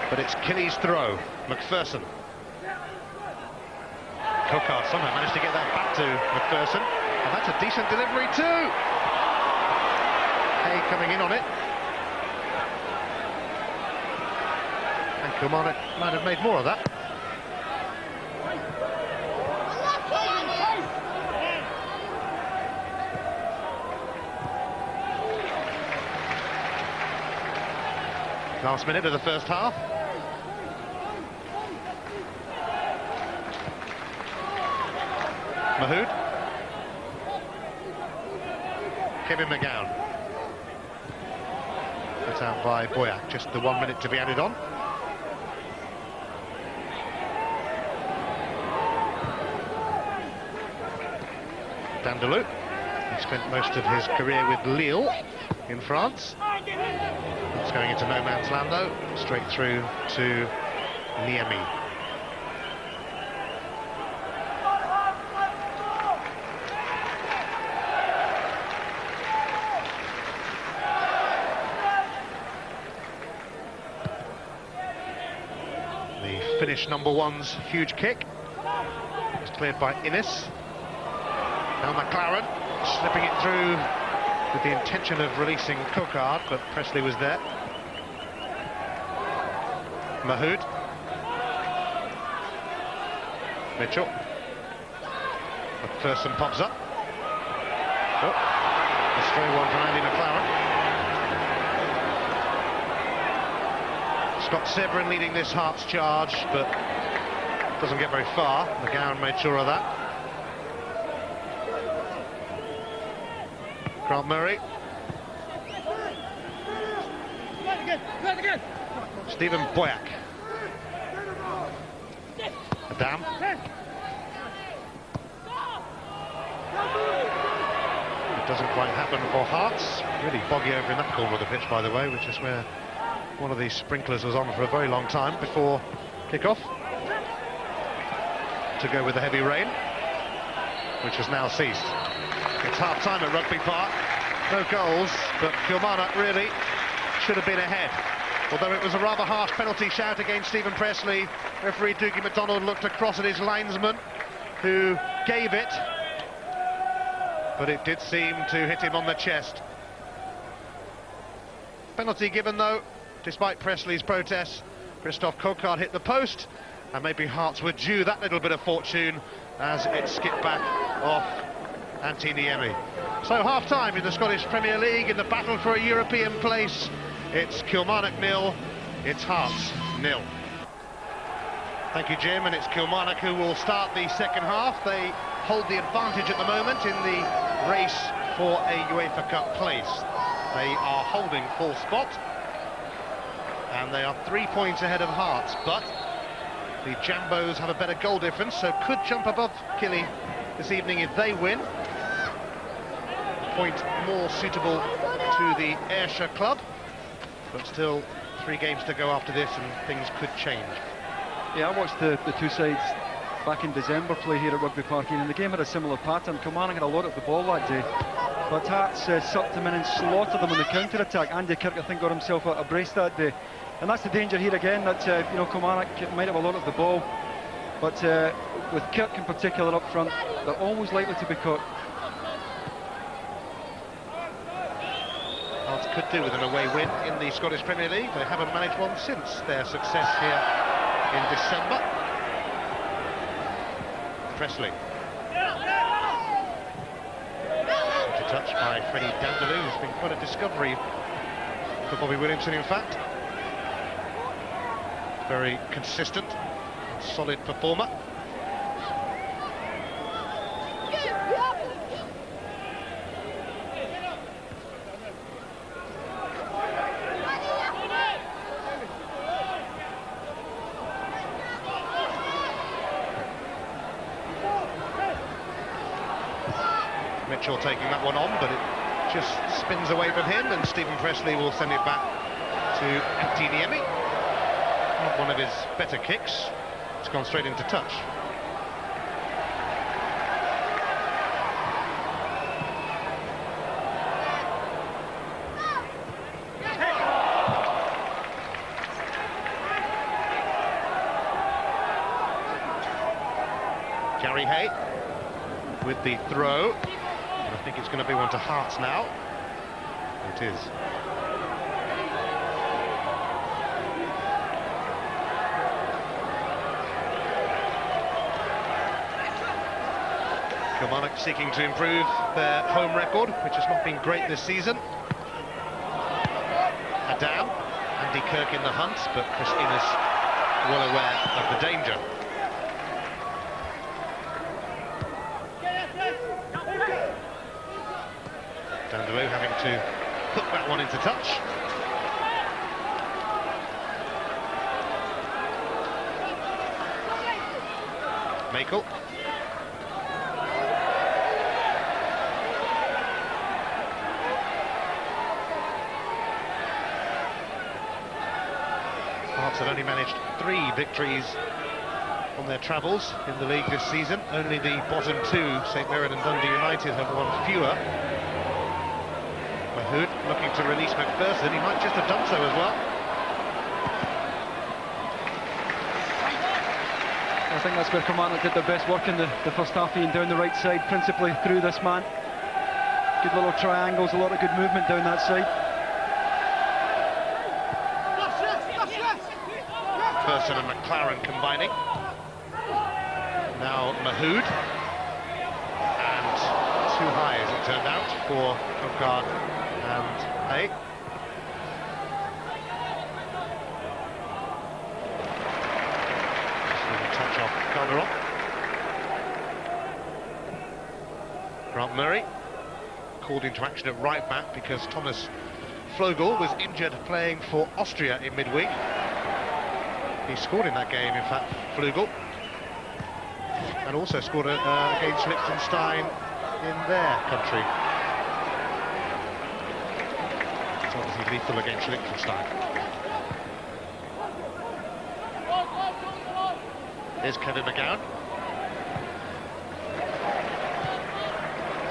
but it's Killie's throw. MacPherson. Cocard somehow managed to get that back to MacPherson, and that's a decent delivery too. Hay coming in on it, and Kilmarnock might have made more of that. Last minute of the first half. Mahood. Kevin McGowne. Put out by Boyack, just the 1 minute to be added on. Dindeleux. He spent most of his career with Lille in France. It's going into no man's land though, straight through to Niemi. Finnish number one's huge kick. It's cleared by Innes. Now McLaren slipping it through with the intention of releasing Cocard, but Presley was there. Mahood. Mitchell. MacPherson pops up. Oh, a stray one from Andy McLaren. Scott Severin leading this Hearts charge, but doesn't get very far. McGowne made sure of that. Grant Murray. Stephen Boyack. Adam. It doesn't quite happen for Hearts. Really boggy over in that corner of the pitch, by the way, which is where one of these sprinklers was on for a very long time before kick-off. To go with the heavy rain, which has now ceased. It's half-time at Rugby Park. No goals, but Kilmarnock really should have been ahead. Although it was a rather harsh penalty shout against Stephen Presley, referee Doogie MacDonald looked across at his linesman, who gave it, but it did seem to hit him on the chest. Penalty given though, despite Presley's protests. Christophe Cocard hit the post, and maybe Hearts were due that little bit of fortune as it skipped back off Antiniemi. So half-time in the Scottish Premier League, in the battle for a European place. It's Kilmarnock 0, it's Hearts 0. Thank you, Jim, and it's Kilmarnock who will start the second half. They hold the advantage at the moment in the race for a UEFA Cup place. They are holding full spot, and they are 3 points ahead of Hearts, but the Jambos have a better goal difference, so could jump above Killie this evening if they win. A point more suitable to the Ayrshire club, but still 3 games to go after this and things could change. Yeah, I watched the two sides back in December play here at Rugby Park, and the game had a similar pattern. Kilmarnock had a lot of the ball that day, but Hearts sucked them in and slaughtered them on the counter-attack. Andy Kirk, I think, got himself a brace that day. And that's the danger here again, that you know, Kilmarnock might have a lot of the ball, but with Kirk in particular up front, they're always likely to be caught. Hearts could do with an away win in the Scottish Premier League. They haven't managed one since their success here in December. Presley. Good touch by Freddie Dindeleux, who's been quite a discovery for Bobby Williamson, in fact. Very consistent and solid performer. Mitchell taking that one on, but it just spins away from him, and Stephen Presley will send it back to Antiniemi. Not one of his better kicks. It's gone straight into touch. Gary Hay with the throw. I think it's going to be one to Hearts now. It is. Kilmarnock seeking to improve their home record, which has not been great this season. Adam, Andy Kirk in the hunt, but Chris Innes well aware of the danger. Dindeleux having to hook that one into touch. Makel. Hearts had only managed 3 victories on their travels in the league this season. Only the bottom 2, St Mirren and Dundee United, have won fewer. Mahood looking to release MacPherson. He might just have done so as well. think that's where Kilmarnock did their best work in the first half, Ian, down the right side, principally through this man. Good little triangles, a lot of good movement down that side. MacPherson and McLaren combining. Now Mahood. And too high, as it turned out, for Cocard and Hay. Touch off Calderon. Grant Murray called into action at right back because Thomas Flogel was injured playing for Austria in midweek. He scored in that game, in fact, Flogel, and also scored against Liechtenstein in their country. It's obviously lethal against Liechtenstein. Here's Kevin McGowne.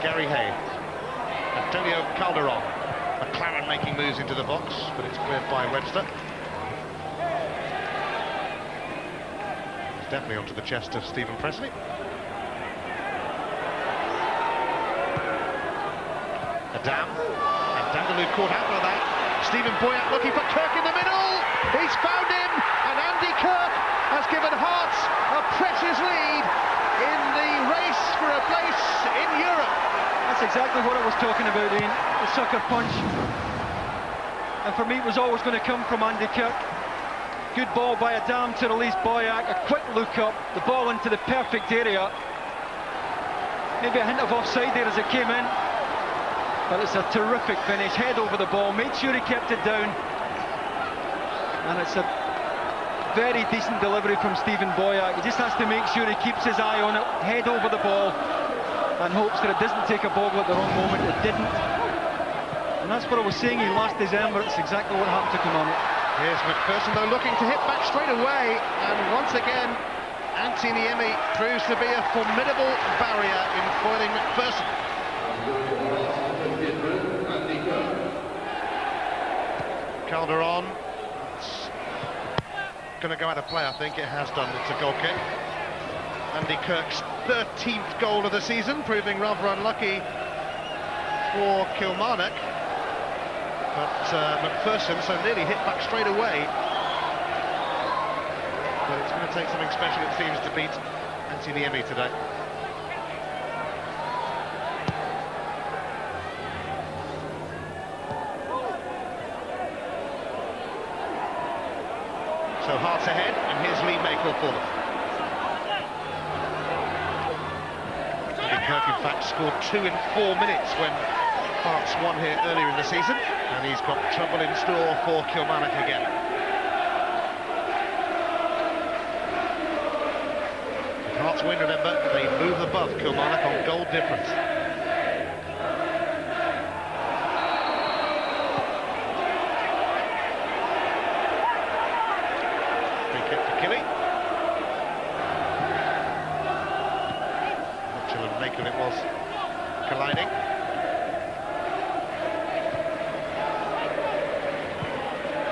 Gary Hay. Antonio Calderon. McLaren making moves into the box, but it's cleared by Webster. It's definitely onto the chest of Stephen Presley. Adam. And Dindeleux caught out of that. Stephen Boyack looking for Kirk in the middle. He's found him, and Andy Kirk has given Hearts a precious lead in the race for a place in Europe. That's exactly what I was talking about, Ian, the sucker punch. And for me it was always going to come from Andy Kirk. Good ball by Adam to release Boyack, a quick look up, the ball into the perfect area. Maybe a hint of offside there as it came in. But it's a terrific finish, head over the ball, made sure he kept it down. And it's a very decent delivery from Stephen Boyack. He just has to make sure he keeps his eye on it, head over the ball, and hopes that it doesn't take a boggle at the wrong moment. It didn't. And that's what I was saying, he lost his Emirates, exactly what happened to Kilmarnock. Here's MacPherson though looking to hit back straight away, and once again Anthony Emi proves to be a formidable barrier in foiling MacPherson. Calderon, it's going to go out of play, I think. It has done. It's a goal kick. Andy Kirk's 13th goal of the season, proving rather unlucky for Kilmarnock. But MacPherson so nearly hit back straight away. But it's going to take something special, it seems, to beat Anthony Emi today. So Hearts ahead, and here's Lee Makel for them. Andy Kirk, in fact, scored 2 in 4 minutes when Hearts won here earlier in the season, and he's got trouble in store for Kilmarnock again. If Hearts win, remember, they move above Kilmarnock on goal difference. Killie. Mitchell and Makel it was colliding.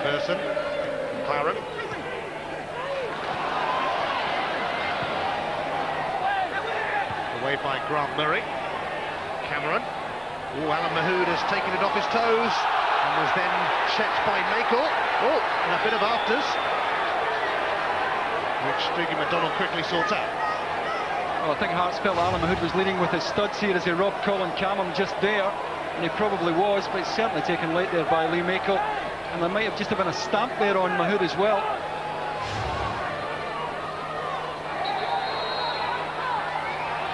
MacPherson, McLaren. Away by Grant Murray. Cameron. Oh, Alan Mahood has taken it off his toes and was then checked by Makel. Oh, and a bit of afters, which Dougie McDonald quickly sorts out. Well, I think Hearts felt Alan Mahood was leading with his studs here as he robbed Colin Cameron just there, and he probably was, but it's certainly taken late there by Lee Makel, and there might have just been a stamp there on Mahood as well.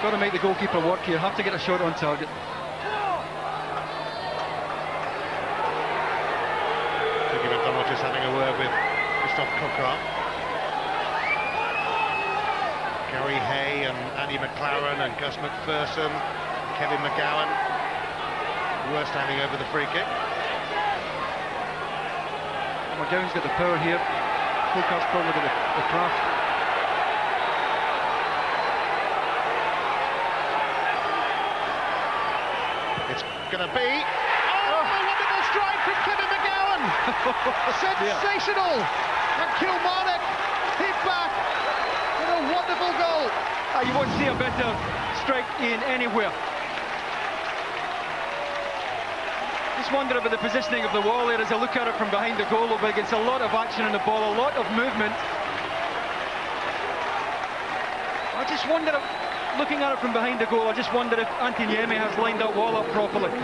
Got to make the goalkeeper work here, have to get a shot on target. Dougie McDonald just having a word with Cocard. Gary Hay and Andy McLaren and Gus MacPherson, Kevin McGowne were standing over the free kick. McGowan's got the power here. Cocard's probably got the craft. It's going to be... Oh, a wonderful strike from Kevin McGowne! Sensational! And Kilmarnock hit back with a wonderful goal. You won't see a better strike in anywhere. Just wonder about the positioning of the wall there as I look at it from behind the goal. But it's a lot of action on the ball, a lot of movement. I just wonder, looking at it from behind the goal, I just wonder if Antiniemi has lined that wall up properly. But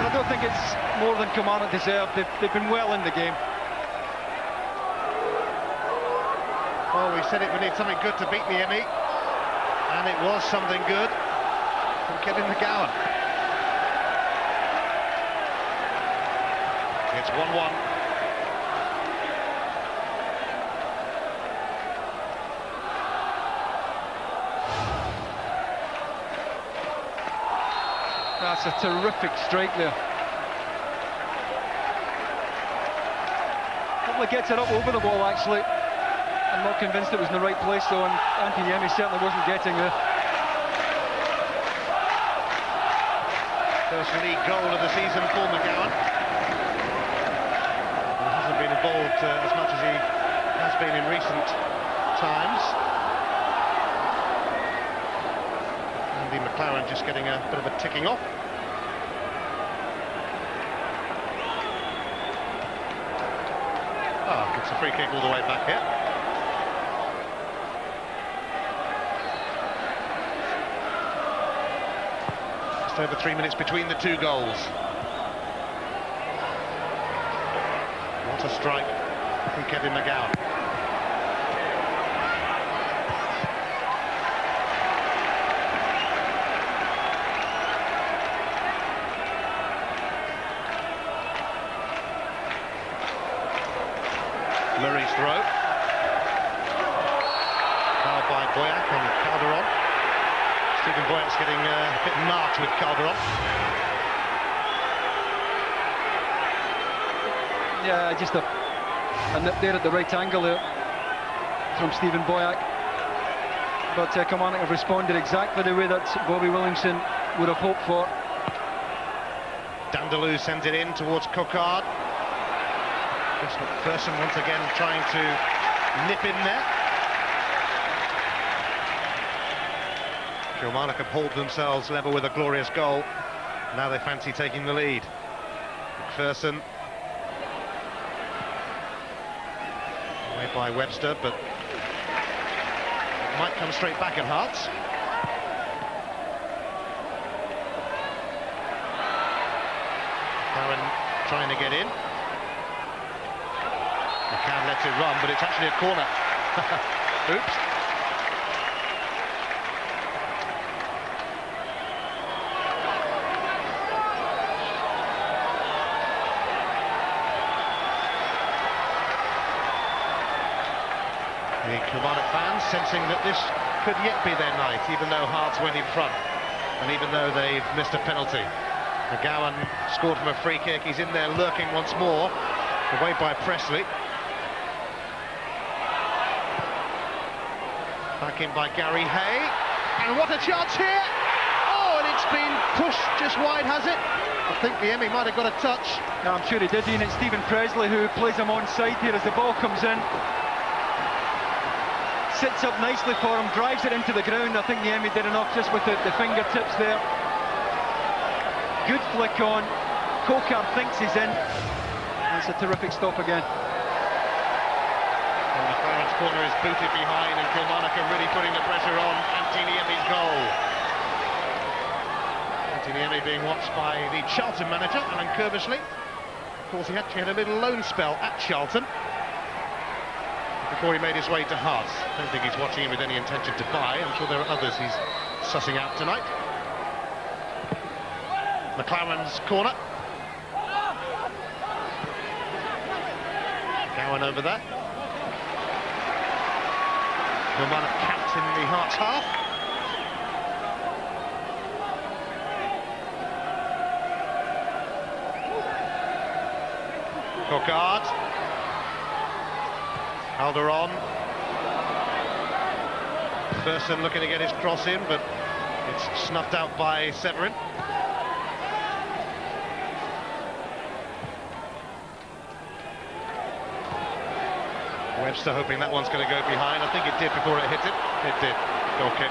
I don't think it's more than Kilmarnock deserved. They've been well in the game. Well, we said it, we need something good to beat the Emmy, and it was something good from McGowne. It's 1-1. That's a terrific strike there. Probably gets it up over the ball, actually. I'm not convinced it was in the right place, though, and Antiniemi certainly wasn't getting there. First league goal of the season for McGowne. He hasn't been involved as much as he has been in recent times. And the McLaren just getting a bit of a ticking off. It's a free kick all the way back here. Just over 3 minutes between the two goals. What a strike from McGowne. Murray's throw. Fouled by Boyack and Calderon. Stephen Boyack's getting a bit marked with Calderon. Yeah, just a nip there at the right angle there from Stephen Boyack. But Kilmarnock have responded exactly the way that Bobby Williamson would have hoped for. Dindeleux sends it in towards Cocard. MacPherson once again trying to nip in there. Kilmarnock have hauled themselves level with a glorious goal. Now they fancy taking the lead. MacPherson away by Webster, but it might come straight back at Hearts. McLaren trying to get in. McCann lets it run, but it's actually a corner. Oops. The Kilmarnock fans sensing that this could yet be their night, even though Hearts went in front, and even though they've missed a penalty. McGowne scored from a free kick. He's in there lurking once more, away by Presley. Back in by Gary Hay, and what a chance here! Oh, and it's been pushed just wide, has it? I think the Emmy might have got a touch. No, I'm sure he did, Ian. It's Stephen Presley who plays him onside here as the ball comes in. Sits up nicely for him, drives it into the ground. I think the Emmy did enough just with the fingertips there. Good flick on. Cocard thinks he's in. That's a terrific stop again. McLaren's corner is booted behind, and Kilmarnock are really putting the pressure on Antiniemi's goal. Antiniemi being watched by the Charlton manager, Alan Curbishley. Of course, he actually had a little loan spell at Charlton before he made his way to Hearts. I don't think he's watching him with any intention to buy. I'm sure there are others he's sussing out tonight. McLaren's corner. Going over that. Kilmarnock camped in the Hearts half. Cocard. Calderon. MacPherson looking to get his cross in, but it's snuffed out by Severin. Webster hoping that one's going to go behind. I think it did before it hit it. It did. Goal kick.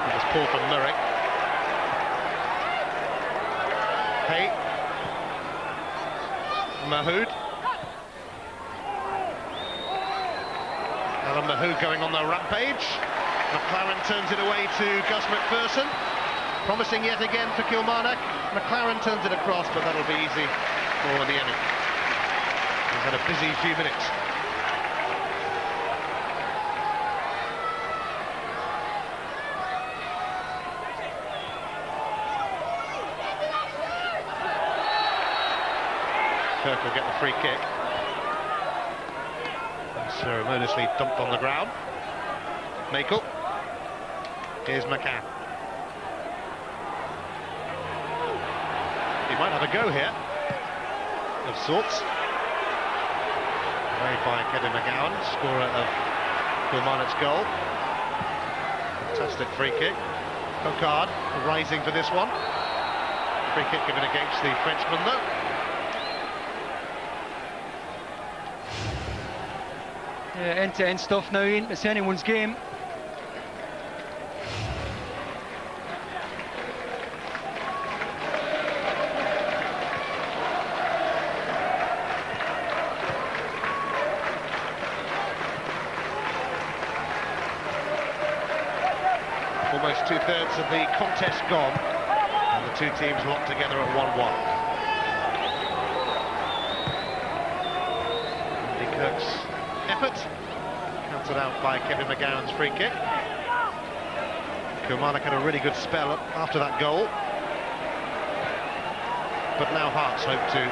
It was poor from Murray. Hey. Mahood. Alan Mahood going on the rampage. McLaren turns it away to Gus MacPherson. Promising yet again for Kilmarnock. McLaren turns it across, but that'll be easy for the enemy. He's had a busy few minutes. Kirk will get the free kick. Ceremoniously dumped on the ground. Makel. Here's McCann. He might have a go here, of sorts. Made by Kevin McGowne, scorer of Kilmarnock's goal. Fantastic free kick. Cocard rising for this one. Free kick given against the Frenchman though. Yeah, end-to-end stuff now, Ian. It's anyone's game. Almost two-thirds of the contest gone, and the two teams locked together at 1-1. Andy Kirk's effort, cancelled out by Kevin McGowan's free kick. Kilmarnock had a really good spell after that goal, but now Hearts hope to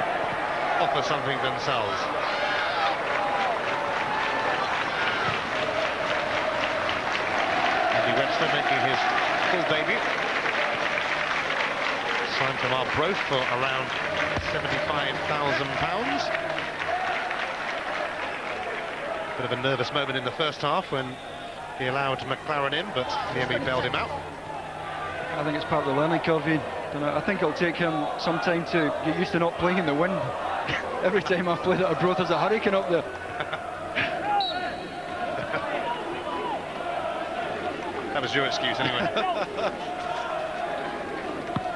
offer something themselves. Andy Webster making his full debut. Signed from Arbroath for around £75,000. Bit of a nervous moment in the first half when he allowed McLaren in, but nearly bailed him out. I think it's part of the learning curve, Ian. I think it'll take him some time to get used to not playing in the wind. Every time I've played at Arbroath, there's a hurricane up there. That was your excuse anyway.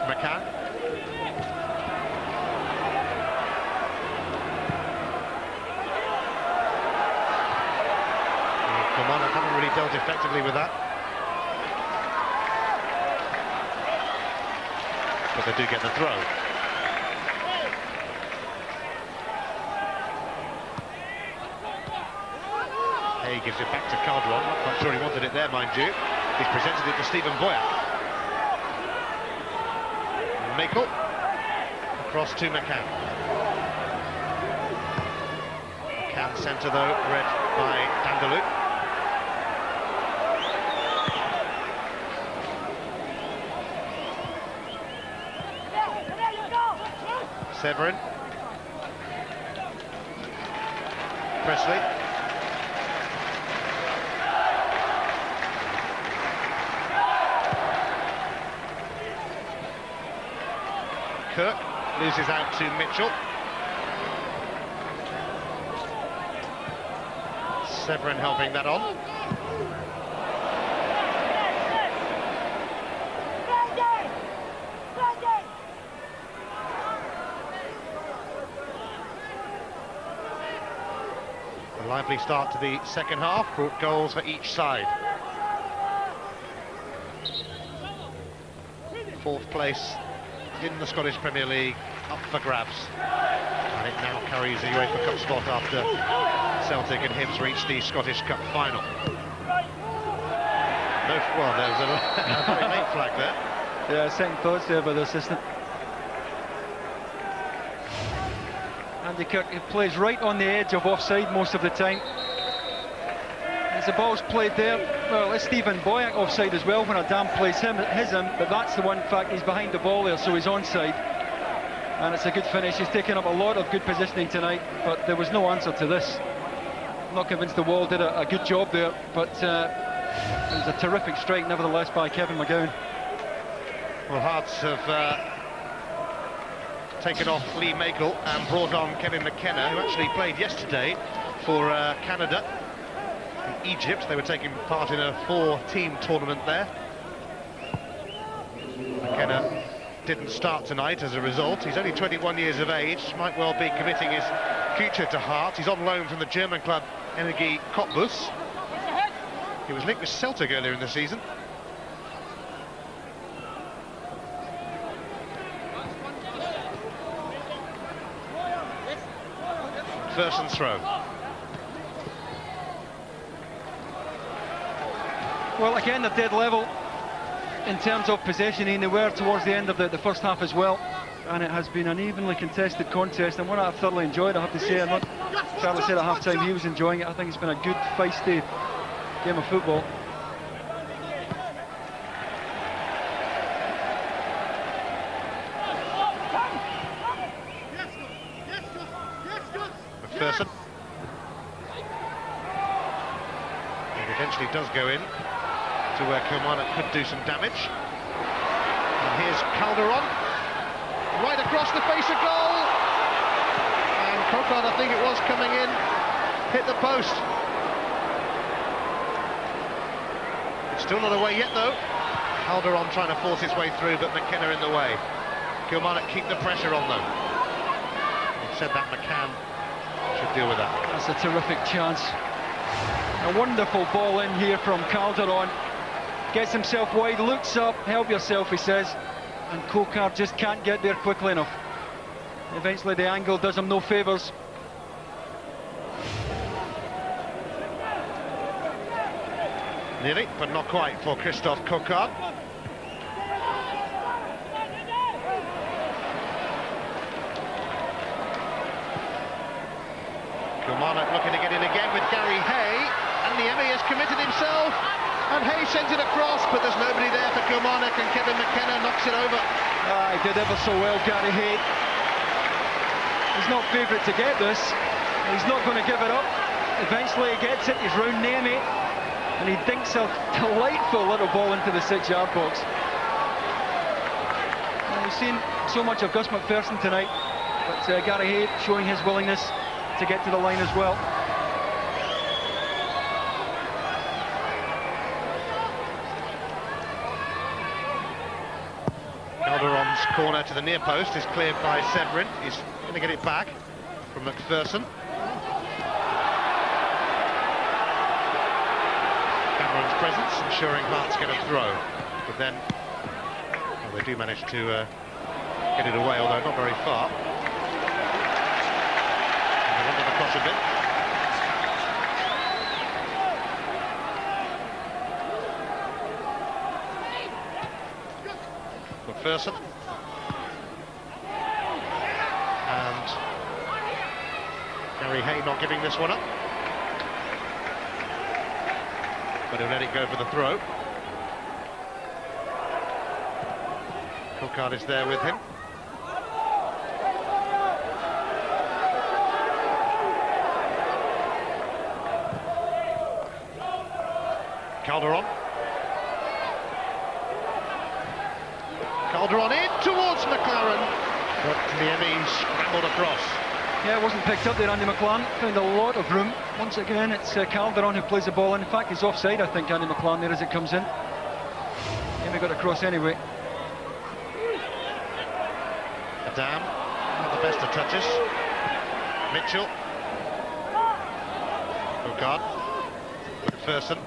McCann. Kilmarnock haven't really dealt effectively with that. But they do get the throw. He gives it back to Calderon. Not quite sure he wanted it there, mind you. He's presented it to Stephen Boyack. Makel. Across to McCann. McCann centre though, read by Dindeleux. Severin. Presley. Kirk loses out to Mitchell. Severin helping that on. A lively start to the second half, brought goals for each side. Fourth place in the Scottish Premier League, up for grabs. And it now carries the UEFA Cup spot after Celtic and Hibs reached the Scottish Cup final. No, well, there's a very late flag there. Yeah, second thoughts there by the assistant. Andy Kirk plays right on the edge of offside most of the time. As the ball's played there, well, it's Stephen Boyack offside as well when Adam plays him, but that's the one fact, he's behind the ball there, so he's onside. And it's a good finish. He's taken up a lot of good positioning tonight, but there was no answer to this. I'm not convinced the wall did a good job there, but it was a terrific strike nevertheless by Kevin McGowne. Well, Hearts have taken off Lee Makel and brought on Kevin McKenna, who actually played yesterday for Canada in Egypt. They were taking part in a 4-team tournament there. McKenna didn't start tonight as a result. He's only 21 years of age, might well be committing his future to Hearts. He's on loan from the German club Energie Cottbus. He was linked with Celtic earlier in the season. MacPherson's throw. Well, again, they're dead level in terms of possession, and they were towards the end of the first half as well. And it has been an evenly contested contest, and one I've thoroughly enjoyed, I have to say. And what Charlie said at half-time, he was enjoying it. I think it's been a good, feisty game of football. MacPherson. It eventually does go in to where Kilmarnock could do some damage. And here's Calderon, right across the face of goal. And Cocard, I think it was, coming in, hit the post. It's still not away yet though. Calderon trying to force his way through, but McKenna in the way. Kilmarnock keep the pressure on them. He said that McCann should deal with that. That's a terrific chance. A wonderful ball in here from Calderon. Gets himself wide, looks up, help yourself, he says. And Cocard just can't get there quickly enough. Eventually the angle does him no favours. Nearly, but not quite for Christophe Cocard. Kilmarnock looking to get in again with Gary Hay, and the Emmy has committed himself, and Hay sends it across, but there's nobody there for Kilmarnock, and Kevin McKenna knocks it over. He did ever so well, Gary Hay. He's not favourite to get this. He's not going to give it up. Eventually he gets it, he's round the Emmy, and he dinks a delightful little ball into the 6-yard box. Well, we've seen so much of Gus MacPherson tonight, but Gary Hay showing his willingness to get to the line as well. Calderon's corner to the near post is cleared by Severin. He's going to get it back from MacPherson. Cameron's presence ensuring Hearts get a throw, but then well, they do manage to get it away, although not very far. Across a bit. MacPherson. And Gary Hay not giving this one up. But he'll let it go for the throw. Cocard is there with him. Calderon. Calderon in towards McLaren, but Liemi scrambled across. Yeah, it wasn't picked up there, Andy McLaren. Found a lot of room. Once again, it's Calderon who plays the ball in. In fact, he's offside, I think, Andy McLaren, there as it comes in. Liemi got across anyway. Adam, not the best of touches. Mitchell. Cocard. MacPherson.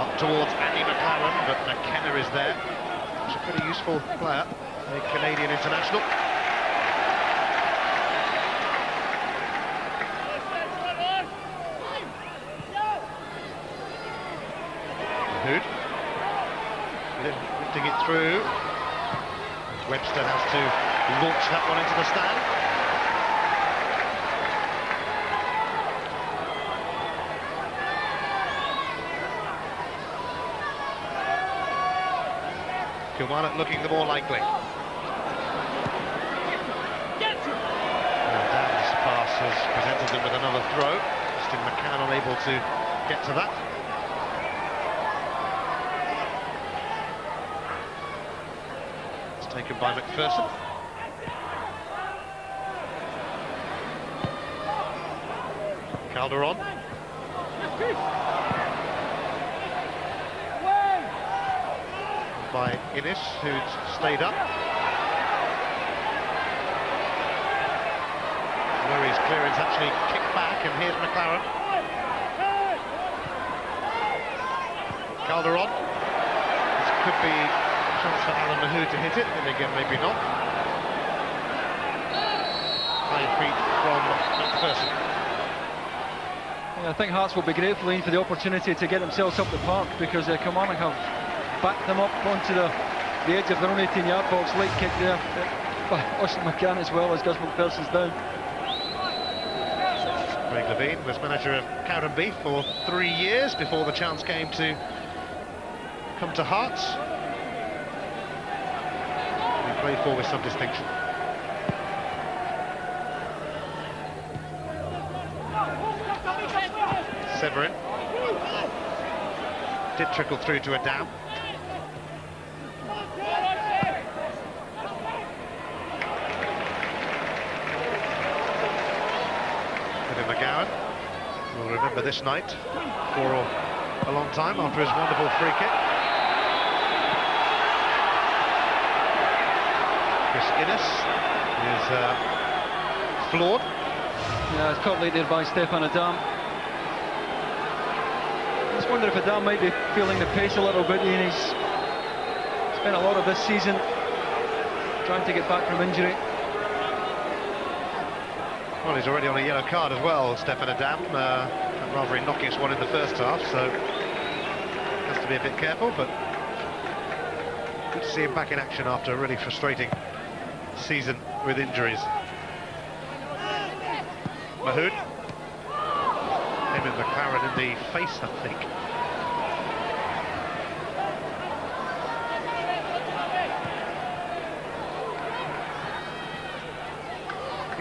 Up towards Andy McLaren, but McKenna is there. He's a pretty useful player, a Canadian international. Mahood. Lifting it through. Webster has to launch that one into the stand. Kilmarnock looking the more likely. Dan's pass has presented them with another throw. Justin McCann unable to get to that. taken by MacPherson. Calderon. By Innes, who's stayed up. Murray's clearance actually kicked back, and here's McLaren. Calderon. This could be a chance for Alan Mahood to hit it, then again maybe not. High feet from MacPherson. Yeah, I think Hearts will be grateful for the opportunity to get themselves up the park, because Kilmarnock have backed them up onto the edge of their own 18-yard box. Late kick there by Austin McGowne as well as Gus MacPherson's down. Craig Levein was manager of Cowdenbeath for 3 years before the chance came to come to Hearts. He played for with some distinction. Severin did trickle through to a dam. McGowne will remember this night for a long time after his wonderful free kick. Chris Innes is floored. Yeah, it's caught late there by Stefan Adam. I just wonder if Adam might be feeling the pace a little bit. He's spent a lot of this season trying to get back from injury. Well, he's already on a yellow card as well, Stefan Adam. A rather innocuous one in the first half, so has to be a bit careful, but good to see him back in action after a really frustrating season with injuries. Mahood. Him and McLaren in the face, I think.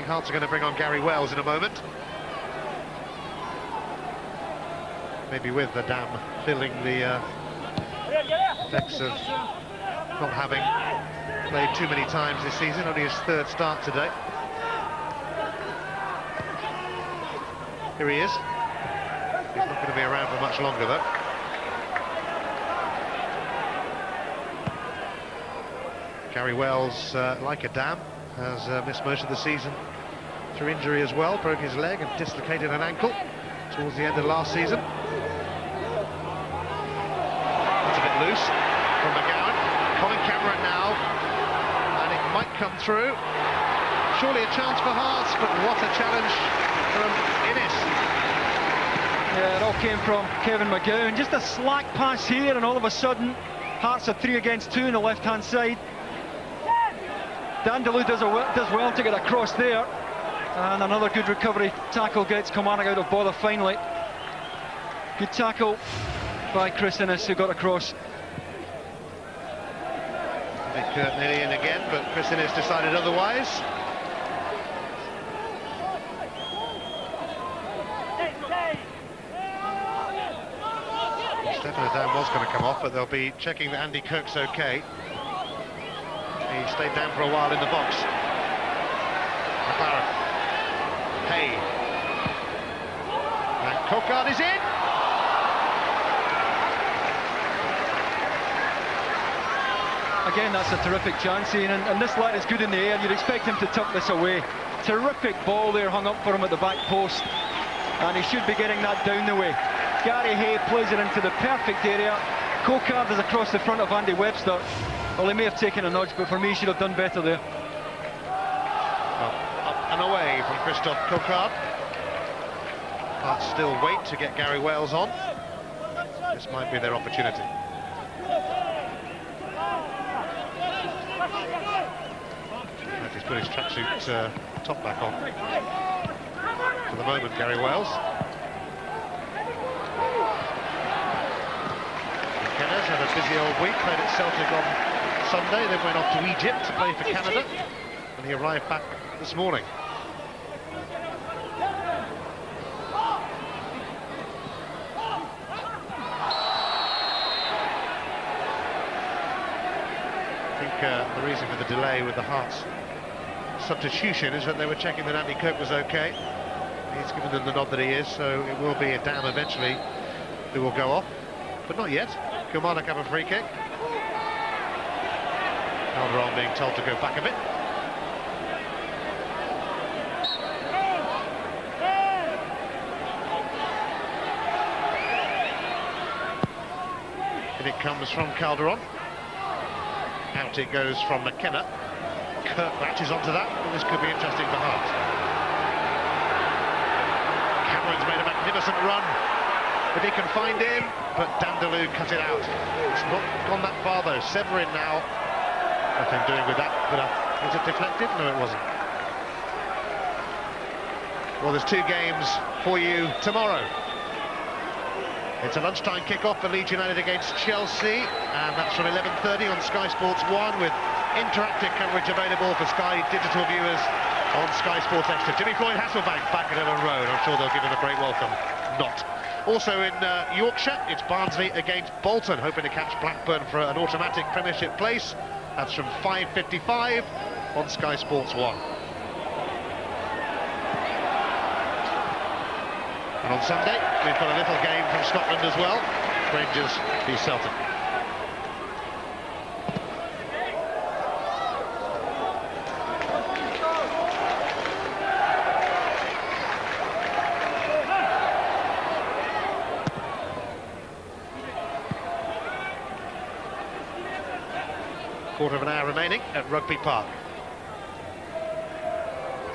Hearts are going to bring on Gary Wells in a moment. Maybe with the dam feeling the effects of not having played too many times this season, only his third start today. Here he is. He's not going to be around for much longer though. Gary Wells, like a dam, has missed most of the season through injury as well, broke his leg and dislocated an ankle towards the end of last season. That's a bit loose from McGowne. Colin Cameron now, and it might come through. Surely a chance for Hearts, but what a challenge from Innes. Yeah, it all came from Kevin McGowne. Just a slack pass here, and all of a sudden Hearts are 3 against 2 on the left-hand side. Dindeleux does well to get across there, and another good recovery tackle gets Kilmarnock out of bother finally. Good tackle by Chris Innes, who got across. Big Kurt nearly in again, but Chris Innes decided otherwise. Stefan Adam was going to come off, but they'll be checking that Andy Kirk's okay. He stayed down for a while in the box. McLaren. Hay. And Cocard is in! Again, that's a terrific chance, Ian, and this lad is good in the air. You'd expect him to tuck this away. Terrific ball there hung up for him at the back post, and he should be getting that down the way. Gary Hay plays it into the perfect area. Cocard is across the front of Andy Webster. Well, he may have taken a nudge, but for me, he should have done better there. Well, up and away from Christophe Cocard. But still wait to get Gary Wells on. This might be their opportunity. He's put his tracksuit top back on. For the moment, Gary Wells. Kenner's had a busy old week, played at Celtic on Sunday, then went off to Egypt to play for Canada, and he arrived back this morning. I think the reason for the delay with the Hearts substitution is that they were checking that Andy Kirk was okay. He's given them the nod that he is, so it will be a Dam eventually who will go off, but not yet. Kilmarnock have a free kick. Calderon being told to go back a bit. And it comes from Calderon. Out it goes from McKenna. Kirk latches onto that, and this could be interesting for Hart. Cameron's made a magnificent run. If he can find him, but Dindeleux cut it out. It's not gone that far though. Severin now. Nothing doing with that, but was it deflected? No, it wasn't. Well, there's 2 games for you tomorrow. It's a lunchtime kick-off for Leeds United against Chelsea, and that's from 11:30 on Sky Sports 1 with interactive coverage available for Sky digital viewers on Sky Sports Extra. Jimmy Floyd Hasselbank back at Ellen Road. I'm sure they'll give him a great welcome. Not. Also in Yorkshire, it's Barnsley against Bolton, hoping to catch Blackburn for an automatic Premiership place. That's from 5:55 on Sky Sports 1. And on Sunday, we've got a little game from Scotland as well. Rangers v Celtic. Quarter of an hour remaining at Rugby Park.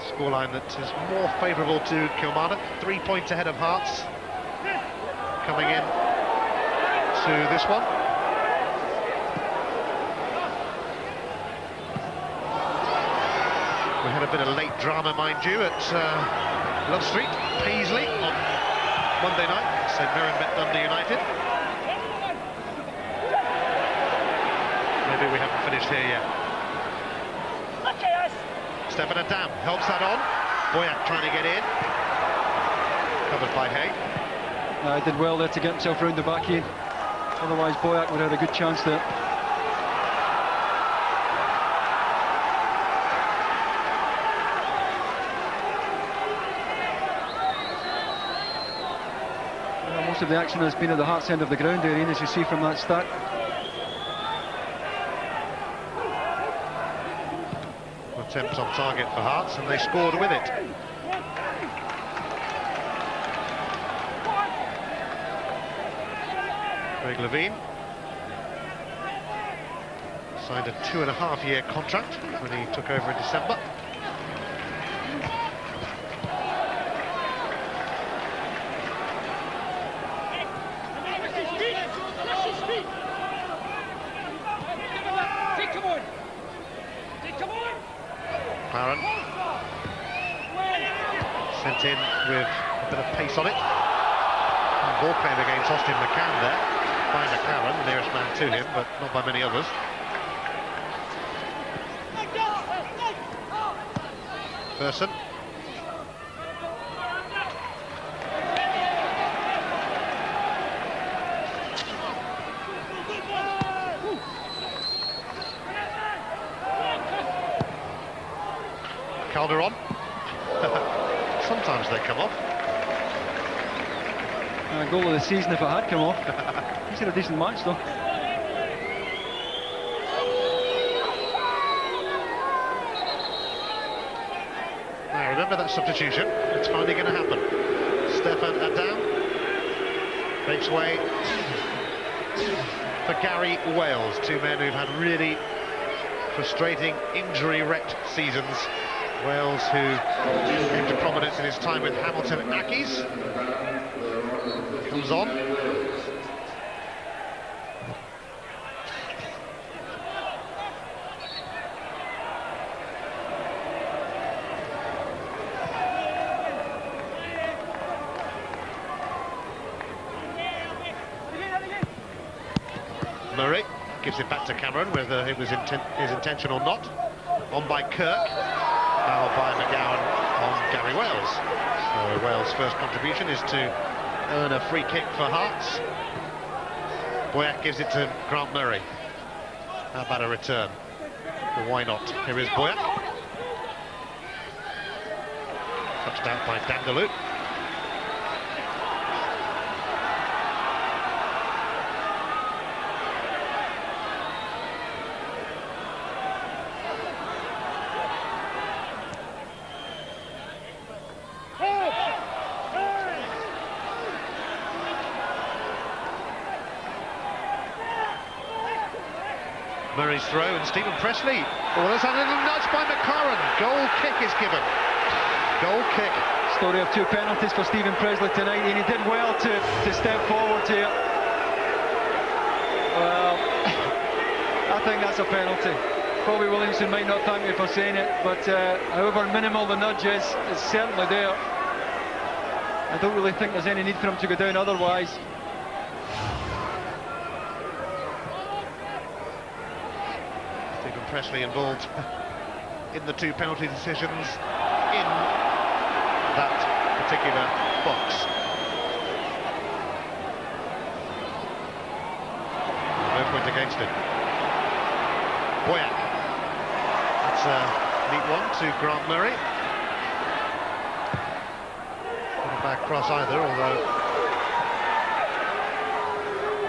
Scoreline that is more favourable to Kilmarnock, 3 points ahead of Hearts. Coming in to this one. We had a bit of late drama, mind you, at Love Street, Paisley on Monday night. St Mirren met Dundee United. Maybe we haven't finished here yet. Stefan Adam helps that on. Boyack trying to get in. Covered by Hay. Did well there to get himself round the back end. Otherwise Boyack would have had a good chance there. Most of the action has been at the Hearts end of the ground area, as you see from that stat. Attempts on target for Hearts, and they scored with it. Craig Levine signed a 2.5-year contract when he took over in December. McLaren sent in with a bit of pace on it. And ball claim against Austin McCann there by McLaren, the nearest man to him, but not by many others. MacPherson. Calderon. Sometimes they come off. Goal of the season if it had come off. He's had a decent match though. Now remember that substitution. It's finally going to happen. Stefan Adam makes way for Gary Wales. 2 men who've had really frustrating injury-wrecked seasons. Wales, who came to prominence in his time with Hamilton Accies, comes on. Murray gives it back to Cameron, whether it was his intention or not. On by Kirk. Foul by McGowne on Gary Wales. So Wales' first contribution is to earn a free kick for Hearts. Boyack gives it to Grant Murray. How about a return? Well, why not? Here is Boyack. Touched out by Dindeleux. Murray's throw and Stephen Pressley. Oh, there's a little nudge by McLaren. Goal kick is given. Goal kick. Story of 2 penalties for Stephen Pressley tonight, and he did well to step forward here. Well, I think that's a penalty. Bobby Williamson might not thank me for saying it, but however minimal the nudge is, it's certainly there. I don't really think there's any need for him to go down otherwise. Pressley involved in the 2 penalty decisions in that particular box. No point against it. Boyack. That's a neat one to Grant Murray. Not a bad cross either, although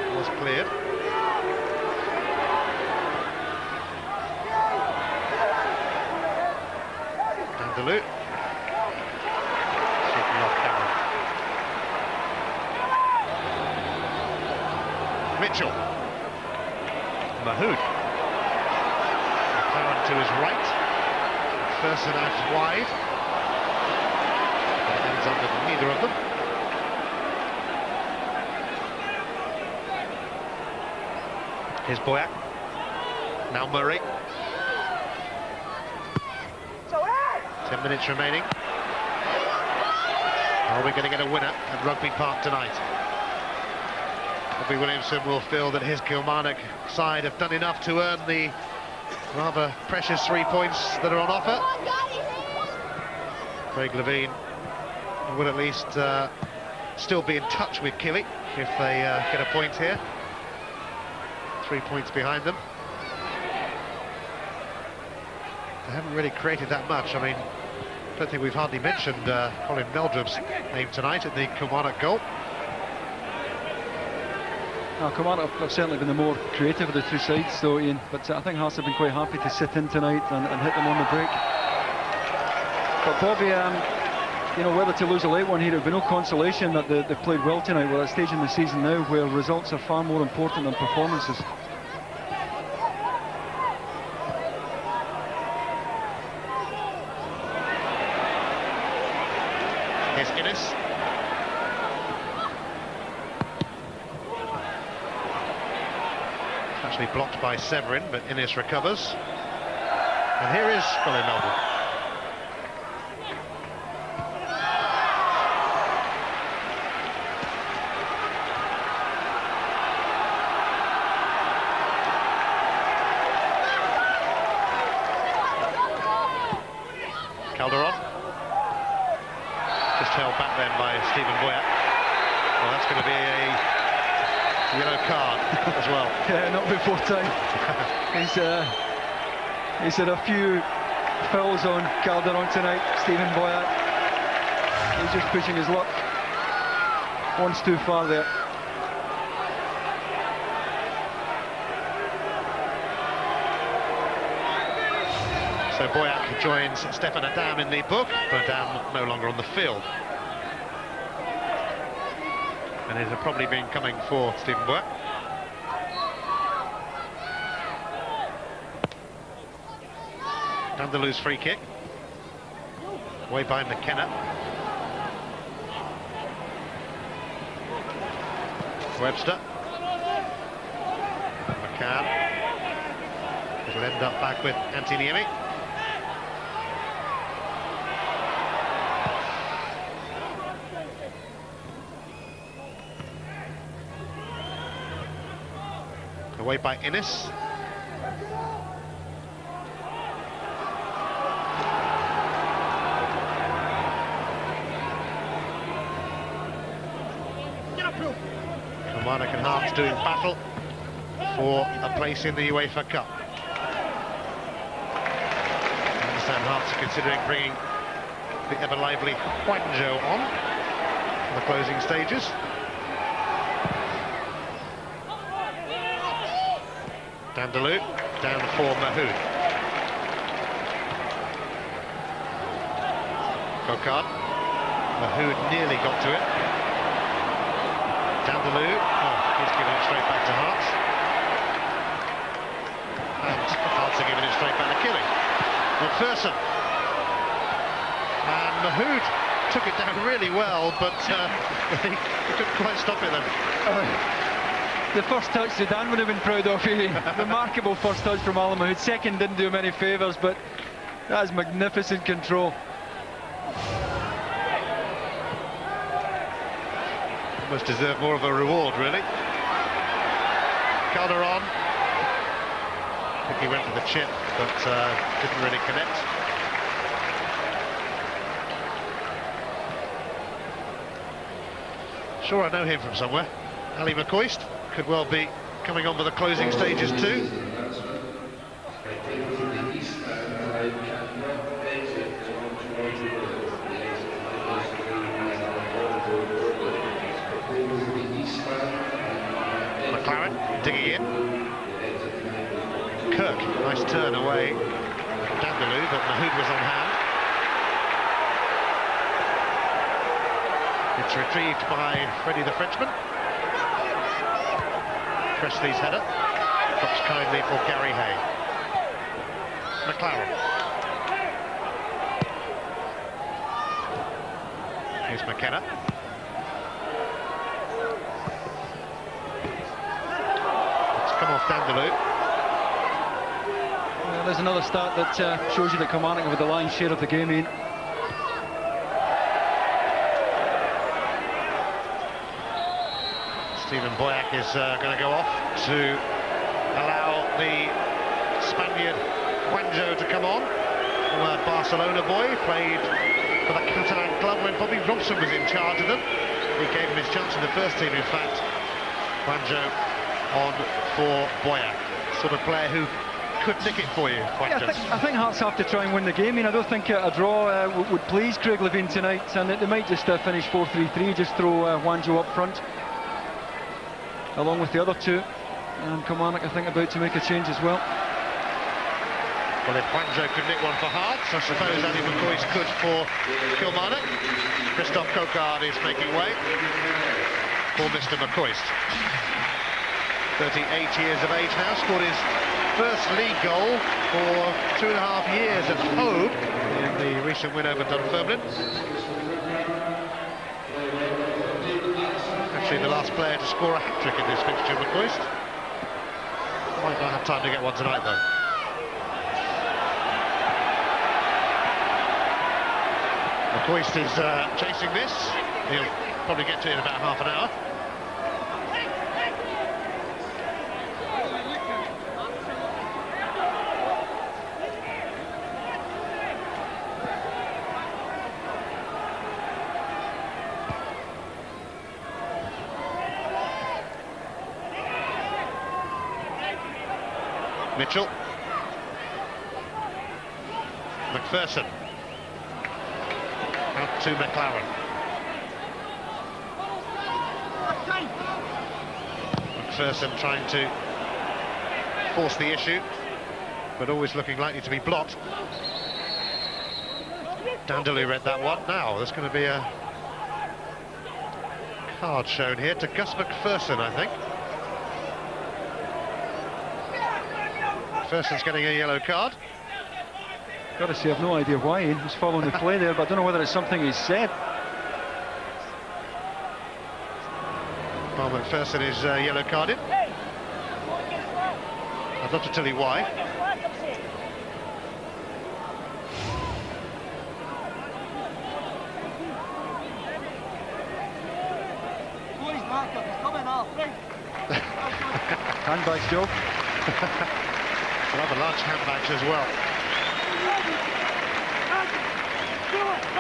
it was cleared. Dindeleux. Shooting off camera. Mitchell. Mahood. McLaren to his right. MacPherson out wide. It ends up with neither of them. Here's Boyack. Now Murray. 10 minutes remaining. Are we going to get a winner at Rugby Park tonight? Bobby Williamson will feel that his Kilmarnock side have done enough to earn the rather precious 3 points that are on offer. Craig Levine will at least still be in touch with Killie if they get a point here. 3 points behind them. They haven't really created that much. I mean, I don't think we've hardly mentioned Colin Meldrum's name tonight at the Kilmarnock goal. Now, Kilmarnock have certainly been the more creative of the 2 sides, though, Ian. But I think Hearts have been quite happy to sit in tonight and hit them on the break. But Bobby, you know, whether to lose a late one here, it would be no consolation that they've played well tonight. We're at a stage in the season now where results are far more important than performances. Here's Innes. Actually blocked by Severin, but Innes recovers. And here is Colin Meldrum. Calderon. Just held back then by Stephen Boyack. Well, that's going to be a yellow card as well. Yeah, not before time. He's had a few fouls on Calderon tonight, Stephen Boyack. He's just pushing his luck once too far there. So Boyack joins Stefan Adam in the book, but Adam no longer on the field. And it had probably been coming for Stephen Boyack. Dindeleu's free kick. Away by McKenna. Webster. McCann. It'll end up back with Antiniemi. Away by Innes. Kilmarnock and Hearts doing battle for a place in the UEFA Cup. Hearts are considering bringing the ever lively Wanjo on for the closing stages. Dindeleux down for Mahood. Cocard. Mahood nearly got to it. Dindeleux. Oh, he's giving it straight back to Hearts. And Hearts are giving it straight back to Killie. MacPherson. And Mahood took it down really well, but he couldn't quite stop it then. The first touch Zidane would have been proud of. Remarkable first touch from Alan Mahood. Second didn't do him any favours, but that is magnificent control. Almost deserved more of a reward, really. Calderon. I think he went for the chip, but didn't really connect. Sure, I know him from somewhere. Ali McCoist could well be coming on for the closing stages too. McLaren digging in. Kirk, nice turn away from Dindeleux, but Mahood was on hand. It's retrieved by Freddie the Frenchman. Presley's header. Drops kindly for Gary Hay. McLaren. Here's McKenna. It's come off Dindeleux. Well, there's another stat that shows you that Kilmarnock with the lion's share of the game in. Stephen Boyack is going to go off to allow the Spaniard Wanjo to come on. Former Barcelona boy, played for the Catalan club when Bobby Robson was in charge of them. He gave him his chance in the first team, in fact. Wanjo on for Boyack. Sort of player who could nick it for you, Wanjo. Yeah, I think Hearts have to try and win the game. I don't think a draw would please Craig Levein tonight, and they might just finish 4-3-3, just throw Wanjo up front, along with the other two. And Kilmarnock, I think, about to make a change as well. Well, if Wanjo could nick one for Hearts, I suppose Ali McCoist could for Kilmarnock. Christophe Cocard is making way for Mr. McCoist. 38 years of age now, scored his first league goal for 2.5 years at home in the recent win over Dunfermline. Actually the last player to score a hat-trick in this fixture, McCoist. Might not have time to get one tonight though. McCoist is chasing this. He'll probably get to it in about half an hour. Mitchell. MacPherson. Out to McLaren. MacPherson trying to force the issue, but always looking likely to be blocked. Dindeleux read that one. Now there's going to be a card shown here to Gus MacPherson, I think. MacPherson's getting a yellow card. Got to say, I've no idea why. He was following the play there, but I don't know whether it's something he said. Well, MacPherson is yellow carded. I'd love to tell you why. Handbags, Joe. Rather large handbags as well.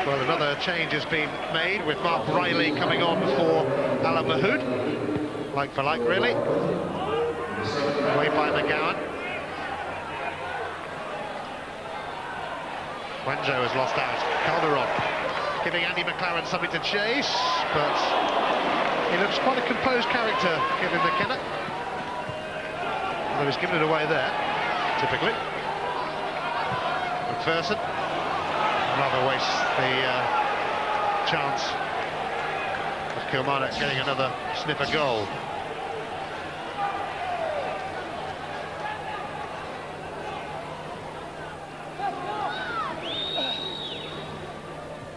Well, another change has been made with Mark Reilly coming on for Alan Mahood. Like for like, really. Away by McGowne. Wanjo has lost out. Calderon giving Andy McLaren something to chase, but he looks quite a composed character, Kevin McKenna. Although he's given it away there, typically. MacPherson rather wastes the chance of Kilmarnock getting another sniffer goal.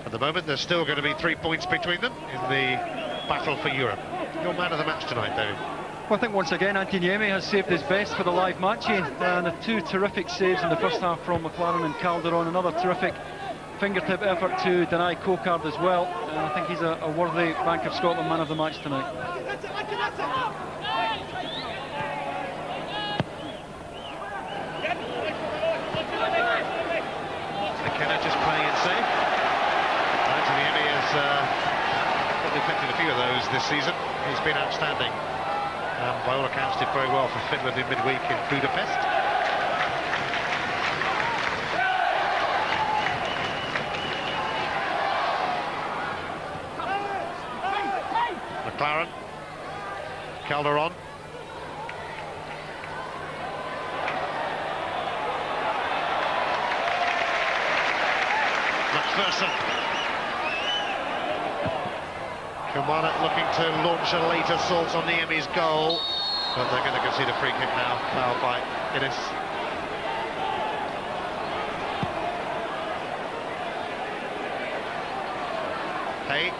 At the moment, there's still going to be 3 points between them in the battle for Europe. Your man of the match tonight, David. Well, I think once again Antiniemi has saved his best for the live matching, and the two terrific saves in the first half from McLaren and Calderon. Another terrific fingertip effort to deny Cocard as well, and I think he's a worthy Bank of Scotland man of the match tonight. McKenna just playing it safe. Antiniemi has probably collected a few of those this season. He's been outstanding. By all accounts, did very well for Finland in midweek in Budapest. McLaren, Calderon. MacPherson. Kilmarnock looking to launch a late assault on the Emmys goal, but they're going to concede a free kick now, fouled by Innes. Hey.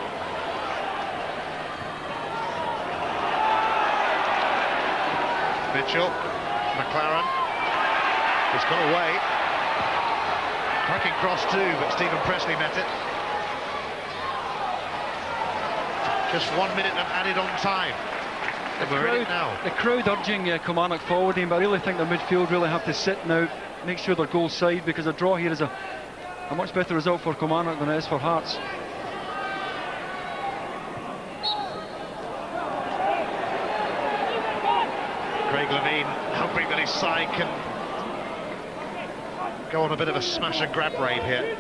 Mitchell, McLaren, he's got away. Cracking cross too, but Stephen Pressley met it. Just 1 minute and added on time. And we're in it now. The crowd urging Kilmarnock forwarding, but I really think the midfield really have to sit now, make sure they're goal side, because a draw here is a much better result for Kilmarnock than it is for Hearts. Craig Levine hoping that his side can go on a bit of a smash and grab raid here.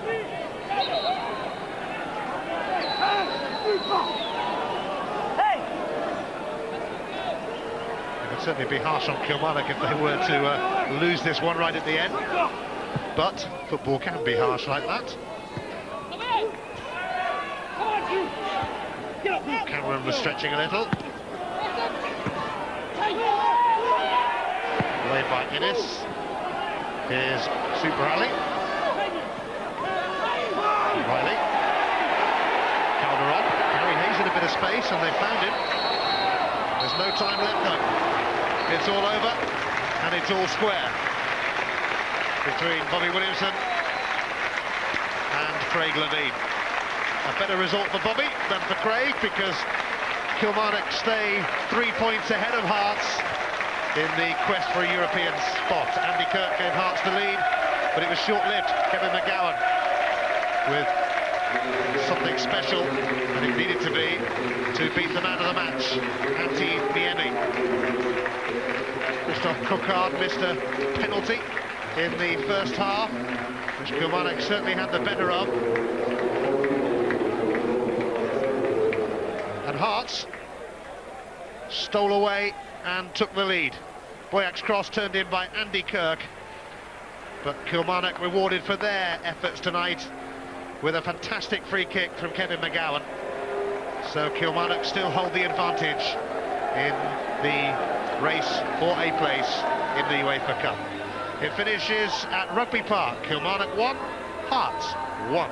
It would certainly be harsh on Kilmarnock if they were to lose this one right at the end, but football can be harsh like that. Cameron was stretching a little. Played by Innes. Here's Reilly. Reilly. Calderon. Harry Hayes in a bit of space, and they found him. There's no time left though. It's all over, and it's all square between Bobby Williamson and Craig Levine. A better result for Bobby than for Craig, because Kilmarnock stay 3 points ahead of Hearts in the quest for a European spot. Andy Kirk gave Hearts the lead, but it was short-lived. Kevin McGowne with something special, and it needed to be, to beat the man of the match, Antiniemi. Christophe Cocard missed a penalty in the first half, which Kilmarnock certainly had the better of. And Hearts stole away and took the lead. Boyak's cross turned in by Andy Kirk, but Kilmarnock rewarded for their efforts tonight with a fantastic free kick from Kevin McGowne. So Kilmarnock still hold the advantage in the race for a place in the UEFA Cup. It finishes at Rugby Park. Kilmarnock 1, Hearts 1.